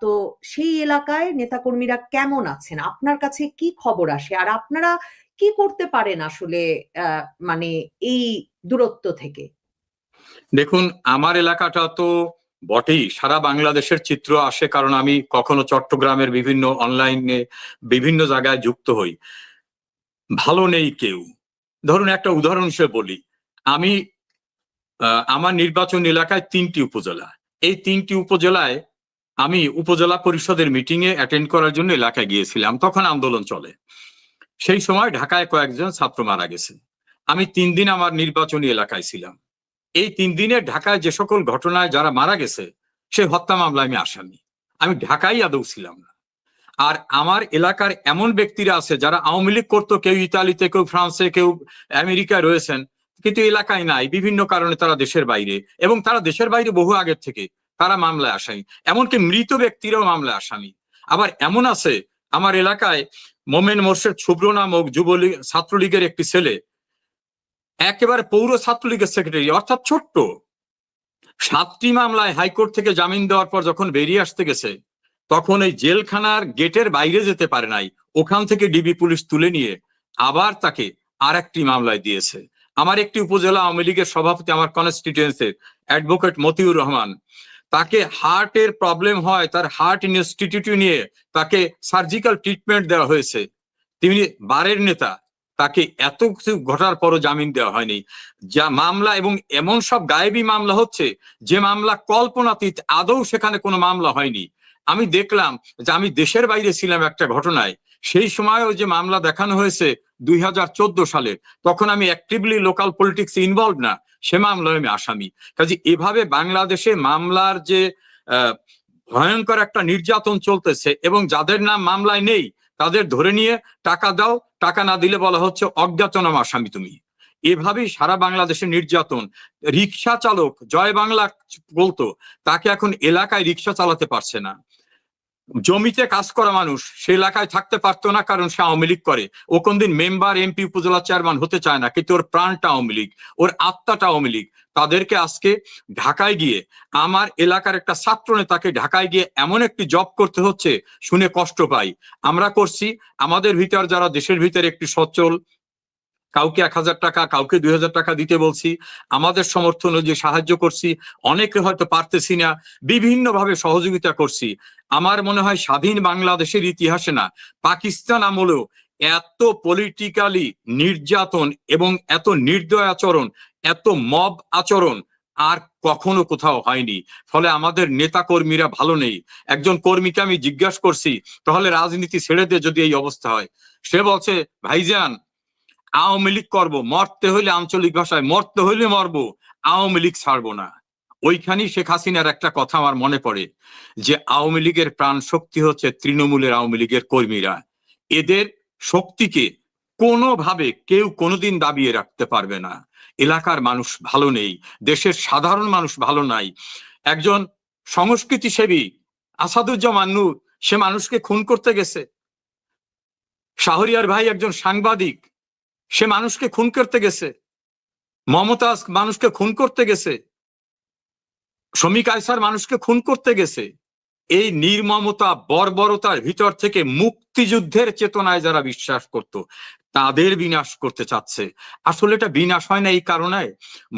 তো সেই এলাকায় নেতাকর্মীরা কেমন আছেন? আপনার কাছে কি খবর আসে? আর আপনারা কি করতে পারেন আসলে মানে এই দূরত্ব থেকে? দেখুন, আমার এলাকাটা তো বটেই, সারা বাংলাদেশের চিত্র আসে, কারণ আমি কখনো চট্টগ্রামের বিভিন্ন অনলাইনে বিভিন্ন জায়গায় যুক্ত হই। ভালো নেই কেউ। ধরুন একটা উদাহরণ হিসেবে বলি, আমি আমার নির্বাচন এলাকায় 3টি উপজেলা। এই 3টি উপজেলায় আমি উপজেলা পরিষদের মিটিং এ অ্যাটেন্ড করার জন্য এলাকায় গিয়েছিলাম। তখন আন্দোলন চলে। সেই সময় ঢাকায় কয়েকজন ছাত্র মারা গেছে। আমি 3 দিন আমার নির্বাচনী এলাকায় ছিলাম। এই 3 দিনে ঢাকায় যে সকল ঘটনায় যারা মারা গেছে, সেই হত্যা মামলায় আমি আসামি। আমি ঢাকায় আদৌ ছিলাম না। আর আমার এলাকার এমন ব্যক্তিরা আছে যারা আওয়ামী লীগ করতো, কেউ ইতালিতে, কেউ ফ্রান্সে, কেউ আমেরিকায় রয়েছেন, কিন্তু এলাকায় নাই, বিভিন্ন কারণে তারা দেশের বাইরে, এবং তারা দেশের বাইরে বহু আগের থেকে, তারা মামলায় আসামি। এমনকি মৃত ব্যক্তিরাও মামলায় আসামি। আবার এমন আছে আমার এলাকায়, মোমেন মোর্শেদ শুভ্র নামক যুবলীগ ছাত্রলীগের একটি ছেলে, একেবারে পৌর ছাত্রলীগের সেক্রেটারি, অর্থাৎ ছোট্ট, 7টি মামলায় হাইকোর্ট থেকে জামিন দেওয়ার পর যখন বেরিয়ে আসতে গেছে, তখন এই জেলখানার গেটের বাইরে যেতে পারে নাই, ওখান থেকে ডিবি পুলিশ তুলে নিয়ে আবার তাকে আর একটি মামলায় দিয়েছে। আমার একটি উপজেলা আওয়ামী লীগের সভাপতি, আমার কনস্টিটিউয়েন্সির অ্যাডভোকেট মতিউর রহমান, তাকে হার্টের প্রবলেম হয়, তার হার্ট ইনস্টিটিউট নিয়ে তাকে সার্জিক্যাল ট্রিটমেন্ট দেওয়া হয়েছে। তিনি বারের নেতা, তাকে এত কিছু ঘটার পরও জামিন দেওয়া হয়নি। যা মামলা, এবং এমন সব গায়েবী মামলা হচ্ছে যে মামলা কল্পনাতীত, আদৌ সেখানে কোনো মামলা হয়নি। আমি দেখলাম যে আমি দেশের বাইরে ছিলাম একটা ঘটনায়, সেই সময় ওই যে মামলা দেখানো হয়েছে 2014 সালে, তখন আমি অ্যাক্টিভলি লোকাল পলিটিক্স ইনভলভ না, সে মামলায় আমি আসামি। কাজে এভাবে বাংলাদেশে মামলার যে ভয়ঙ্কর একটা নির্যাতন চলতেছে, এবং যাদের নাম মামলায় নেই তাদের ধরে নিয়ে টাকা দাও, টাকা না দিলে বলা হচ্ছে অজ্ঞাতনামা আসামি তুমি। এভাবেই সারা বাংলাদেশে নির্যাতন। রিক্সা চালক জয় বাংলা বলতো, তাকে এখন এলাকায় রিক্সা চালাতে পারছে না। জমিতে কাজ করা মানুষ সে এলাকায় থাকতে পারতো না, কারণ সে আওয়ামী লীগ করে। ও কোনদিন মেম্বার, এমপি, উপজেলা চেয়ারম্যান হতে চায় না, কিন্তু ওর প্রাণটা আওয়ামী লীগ, ওর আত্মাটা আওয়ামী লীগ। তাদেরকে আজকে ঢাকায় গিয়ে, আমার এলাকার একটা ছাত্র নেতাকে ঢাকায় গিয়ে এমন একটি জব করতে হচ্ছে, শুনে কষ্ট পাই। আমরা করছি, আমাদের ভিতর যারা দেশের ভিতরে একটি সচ্ছল, কাউকে 1000 টাকা, কাউকে 2000 টাকা দিতে বলছি, আমাদের সমর্থন অনুযায়ী সাহায্য করছি। অনেকে হয়তো পারতেছি না, বিভিন্ন ভাবে সহযোগিতা করছি। আমার মনে হয় স্বাধীন বাংলাদেশের ইতিহাসে না, পাকিস্তান আমলেও এত পলিটিক্যালি নির্যাতন এবং এত নির্দয় আচরণ, এত মব আচরণ আর কখনো কোথাও হয়নি। ফলে আমাদের নেতা কর্মীরা ভালো নেই। একজন কর্মীকে আমি জিজ্ঞাসা করছি, তাহলে রাজনীতি ছেড়ে দিয়ে যদি এই অবস্থা হয়, সে বলছে, ভাইজান আওয়ামী লীগ করবো, মরতে হইলে আঞ্চলিক ভাষায় মরতে হইলে মরবো, আওয়ামী লীগ ছাড়বো না। ওইখানেই শেখ হাসিনার একটা কথা আমার মনে পড়ে, যে আওয়ামী লীগের প্রাণ শক্তি হচ্ছে তৃণমূলের আওয়ামী লীগের কর্মীরা। এদের শক্তিকে কোনোভাবে কেউ কোনোদিন দাবিয়ে রাখতে পারবে না। এলাকার মানুষ ভালো নেই, দেশের সাধারণ মানুষ ভালো নাই। একজন সংস্কৃতি সেবী আসাদুজ্জামান নূর, সে মানুষকে খুন করতে গেছে। শাহরিয়ার ভাই একজন সাংবাদিক, সে মানুষকে খুন করতে গেছে। মমতাজ মানুষকে খুন করতে গেছে। শমী কায়সার মানুষকে খুন করতে গেছে। এই নির্মমতা, বর্বরতার ভিতর থেকে মুক্তিযুদ্ধের চেতনায় যারা বিশ্বাস করত, তাদের বিনাশ করতে চাচ্ছে। আসলে এটা বিনাশ হয় না এই কারণে,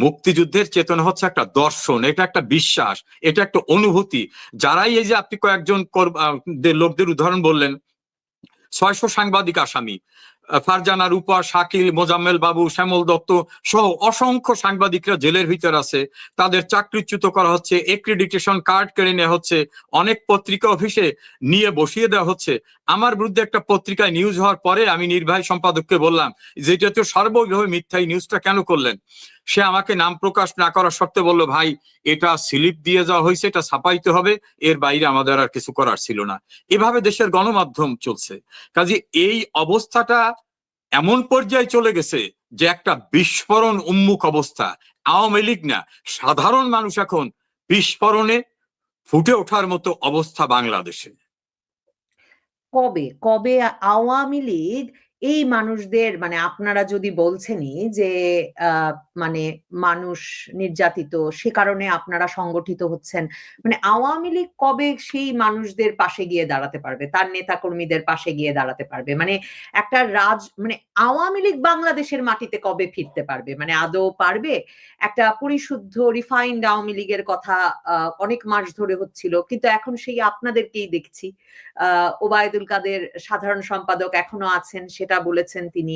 মুক্তিযুদ্ধের চেতনা হচ্ছে একটা দর্শন, এটা একটা বিশ্বাস, এটা একটা অনুভূতি। যারাই এই যে আপনি কয়েকজন লোকদের উদাহরণ বললেন, 600 সাংবাদিক আসামি, ফারজানা, রূপা, শাকিল, মোজাম্মেল বাবু, শ্যামল দত্ত সহ অসংখ্য সাংবাদিকরা জেলের ভিতর আছে। তাদের চাকরিচ্যুত করা হচ্ছে, এক্রিডিটেশন কার্ড কেড়ে নেওয়া হচ্ছে, অনেক পত্রিকা অফিসে নিয়ে বসিয়ে দেওয়া হচ্ছে। আমার বিরুদ্ধে একটা পত্রিকায় নিউজ হওয়ার পরে আমি নির্বাহী সম্পাদককে বললাম, যেটা তো সর্বভাবে মিথ্যা, এই নিউজটা কেন করলেন? সে আমাকে নাম প্রকাশ না করার শর্তে বলল, ভাই এটা স্লিপ দিয়ে যাওয়া হয়েছে, এটা ছাপাইতে হবে, এর বাইরে আমাদের আর কিছু করার ছিল না। এভাবে দেশের গণমাধ্যম চলছে। কাজে এই অবস্থাটা এমন পর্যায়ে চলে গেছে যে একটা বিস্ফোরণ উন্মুখ অবস্থা। আওয়ামী লীগ না, সাধারণ মানুষ এখন বিস্ফোরণে ফুটে ওঠার মতো অবস্থা বাংলাদেশে। কবে কবে আওয়ামী লীগ এই মানুষদের, মানে আপনারা যদি বলছেনই যে মানে মানুষ নির্যাতিত, সে কারণে আপনারা সংগঠিত হচ্ছেন, মানে আওয়ামী লীগ কবে সেই মানুষদের পাশে গিয়ে দাঁড়াতে পারবে, তার নেতা কর্মীদের পাশে গিয়ে দাঁড়াতে পারবে? মানে একটা মানে আওয়ামী লীগ বাংলাদেশের মাটিতে কবে ফিরতে পারবে? মানে আদৌ পারবে? একটা পরিশুদ্ধ রিফাইন্ড আওয়ামী লীগের কথা অনেক মাস ধরে হচ্ছিল, কিন্তু এখন সেই আপনাদেরকেই দেখছি। ওবায়দুল কাদের সাধারণ সম্পাদক এখনো আছেন, সেটা বলেছেন তিনি।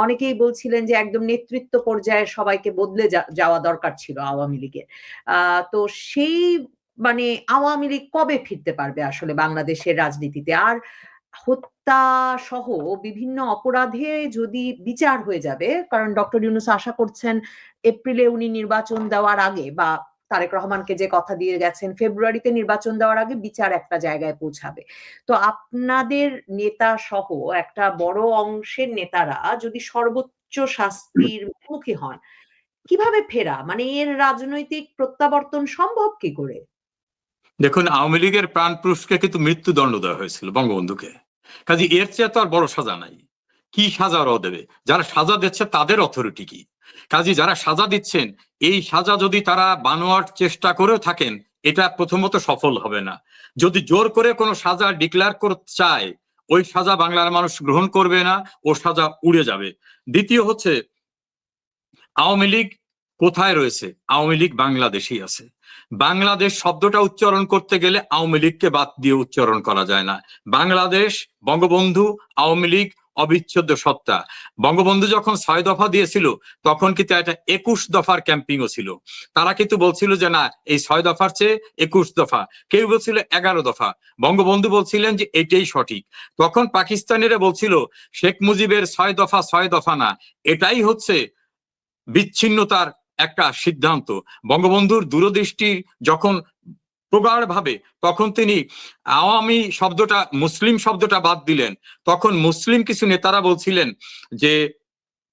অনেকেই বলছিলেন যে একদম নেতৃত্ব পর্যায়ে সবাইকে বদলে যাওয়া দরকার ছিল আওয়ামী লীগের। তো সেই মানে আওয়ামী লীগ কবে ফিরতে পারবে আসলে বাংলাদেশের রাজনীতিতে? আর হত্যা সহ বিভিন্ন অপরাধে যদি বিচার হয়ে যাবে, কারণ ডক্টর ইউনূস আশা করছেন এপ্রিলে উনি নির্বাচন দেওয়ার আগে, বা তারেক রহমানকে যে কথা দিয়ে গেছেন ফেব্রুয়ারিতে নির্বাচন দেওয়ার আগে বিচার একটা জায়গায় পৌঁছাবে। তো আপনাদের নেতা সহ একটা বড় অংশের নেতারা যদি সর্বোচ্চ শাস্তির মুখোমুখি হন, কিভাবে ফেরা, মানে এর রাজনৈতিক প্রত্যাবর্তন সম্ভব কি করে? দেখুন, আওয়ামী লীগের প্রাণ পুরুষকে কিন্তু মৃত্যুদণ্ড দেওয়া হয়েছিল বঙ্গবন্ধুকে। কাজে এর চেয়ে তো আর বড় সাজা নাই। কি সাজা ওরাও দেবে? যারা সাজা দিচ্ছে তাদের অথরিটি কি? কাজে যারা সাজা দিচ্ছেন, এই সাজা যদি তারা বানোয়ার চেষ্টা করেও থাকেন, এটা প্রথমত সফল হবে না। যদি জোর করে কোনো সাজা ডিক্লেয়ার করতে চায়, ওই সাজা বাংলার মানুষ গ্রহণ করবে না, ও সাজা উড়ে যাবে। দ্বিতীয় হচ্ছে, আওয়ামী লীগ কোথায় রয়েছে? আওয়ামী লীগ বাংলাদেশেই আছে। বাংলাদেশ শব্দটা উচ্চারণ করতে গেলে আওয়ামী লীগকে বাদ দিয়ে উচ্চারণ করা যায় না। বাংলাদেশ, বঙ্গবন্ধু, আওয়ামী লীগ অবিচ্ছেদ্য সত্তা। বঙ্গবন্ধু যখন 6 দফা দিয়েছিল তখন কিন্তু একটা 21 দফার ক্যাম্পিংও ছিল। তারা কিন্তু বলছিল যে না, এই 6 দফার চেয়ে 21 দফা, কেউ বলছিল 11 দফা। বঙ্গবন্ধু বলছিলেন যে এটাই সঠিক। তখন পাকিস্তানিরা বলছিল শেখ মুজিবের 6 দফা 6 দফা না, এটাই হচ্ছে বিচ্ছিন্নতার একটা সিদ্ধান্ত। বঙ্গবন্ধুর দূরদৃষ্টি যখন প্রগাঢ় ভাবে, তখন তিনি আওয়ামী শব্দটা, মুসলিম শব্দটা বাদ দিলেন। তখন মুসলিম কিছু নেতারা বলছিলেন যে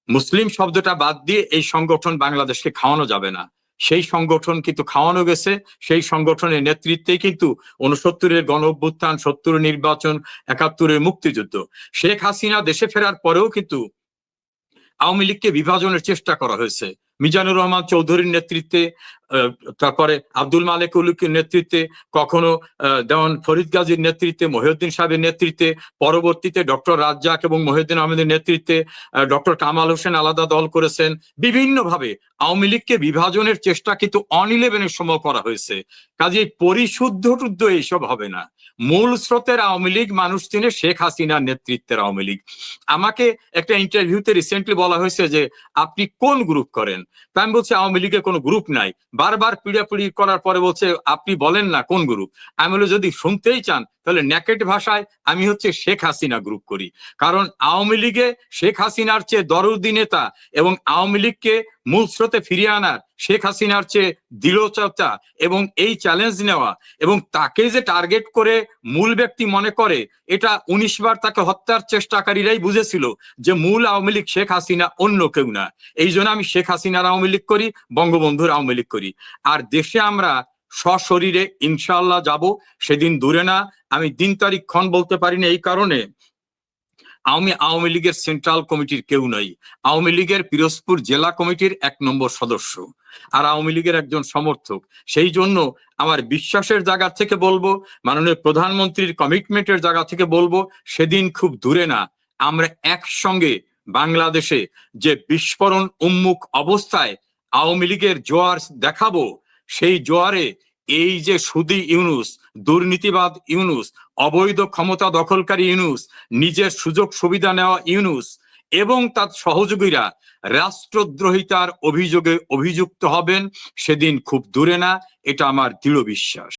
মুসলিম শব্দটা বাদ দিয়ে এই সংগঠন বাংলাদেশকে খাওয়ানো যাবে না। সেই সংগঠন কিন্তু খাওয়ানো গেছে। সেই সংগঠনের নেতৃত্বে কিন্তু 69-এর গণ অভ্যুত্থান, 70-এর নির্বাচন, 71-এর মুক্তিযুদ্ধ। শেখ হাসিনা দেশে ফেরার পরেও কিন্তু আওয়ামী লীগকে বিভাজনের চেষ্টা করা হয়েছে। মিজানুর রহমান চৌধুরীর নেতৃত্বে, তারপরে আব্দুল মালেক উলুকের নেতৃত্বে, কখনো দেওয়ান ফরিদ গাজীর নেতৃত্বে, মহিউদ্দিন সাহেবের নেতৃত্বে, পরবর্তীতে ডক্টর রাজ্জাক এবং মহিউদ্দিন আহমেদের নেতৃত্বে ডক্টর কামাল হোসেন আলাদা দল করেছেন। বিভিন্নভাবে আওয়ামী লীগকে বিভাজনের চেষ্টা কিন্তু অন-11-এর সময় করা হয়েছে। কাজেই পরিশুদ্ধ টুদ্ধ এইসব হবে না। মূল স্রোতের আওয়ামী লীগ মানুষ চিনে শেখ হাসিনার নেতৃত্বের আওয়ামী লীগ। আমাকে একটা ইন্টারভিউতে রিসেন্টলি বলা হয়েছে যে আপনি কোন গ্রুপ করেন, তা আমি বলছি আওয়ামী লীগের কোনো গ্রুপ নাই। বারবার পিড়াপিড়ি করার পরে বলছে আপনি বলেন না কোন গ্রুপ। আমি বলে যদি শুনতেই চান তাহলে নেকেট ভাষায় আমি হচ্ছে শেখ হাসিনা গ্রুপ করি। কারণ আওয়ামী লীগে শেখ হাসিনার চেয়ে দরদি নেতা এবং আওয়ামী লীগকে মূল স্রোতে ফিরিয়ে আনার শেখ হাসিনার চেয়ে দৃঢ়চর্চা এবং এই চ্যালেঞ্জ নেওয়া এবং তাকে যে টার্গেট করে মূল ব্যক্তি মনে করে, এটা 19 বার তাকে হত্যার চেষ্টাকারীরাই বুঝেছিল যে মূল আওয়ামী লীগ শেখ হাসিনা, অন্য কেউ না। এই জন্য আমি শেখ হাসিনার আওয়ামী লীগ করি, বঙ্গবন্ধুর আওয়ামী লীগ করি। আর দেশে আমরা সশরীরে ইনশাআল্লাহ যাব, সেদিন দূরে না। আমি দিন তারিখ ক্ষণ বলতে পারি না এই কারণে আমি আওয়ামী লীগের সেন্ট্রাল কমিটির কেউ নই। আওয়ামী লীগের পিরোজপুর জেলা কমিটির 1 নম্বর সদস্য আর আওয়ামী লীগের একজন সমর্থক। সেই জন্য আমার বিশ্বাসের জায়গা থেকে বলবো, মাননীয় প্রধানমন্ত্রীর কমিটমেন্টের জায়গা থেকে বলবো, সেদিন খুব দূরে না আমরা একসঙ্গে বাংলাদেশে যে বিস্ফোরণ উন্মুখ অবস্থায় আওয়ামী লীগের জোয়ার দেখাবো, সেই জোয়ারে এই যে সুদী ইউনূস, দুর্নীতিবাদ ইউনূস, অবৈধ ক্ষমতা দখলকারী ইউনূস, নিজের সুযোগ সুবিধা নেওয়া ইউনূস এবং তার সহযোগীরা রাষ্ট্রদ্রোহিতার অভিযোগে অভিযুক্ত হবেন, সেদিন খুব দূরে না, এটা আমার দৃঢ় বিশ্বাস।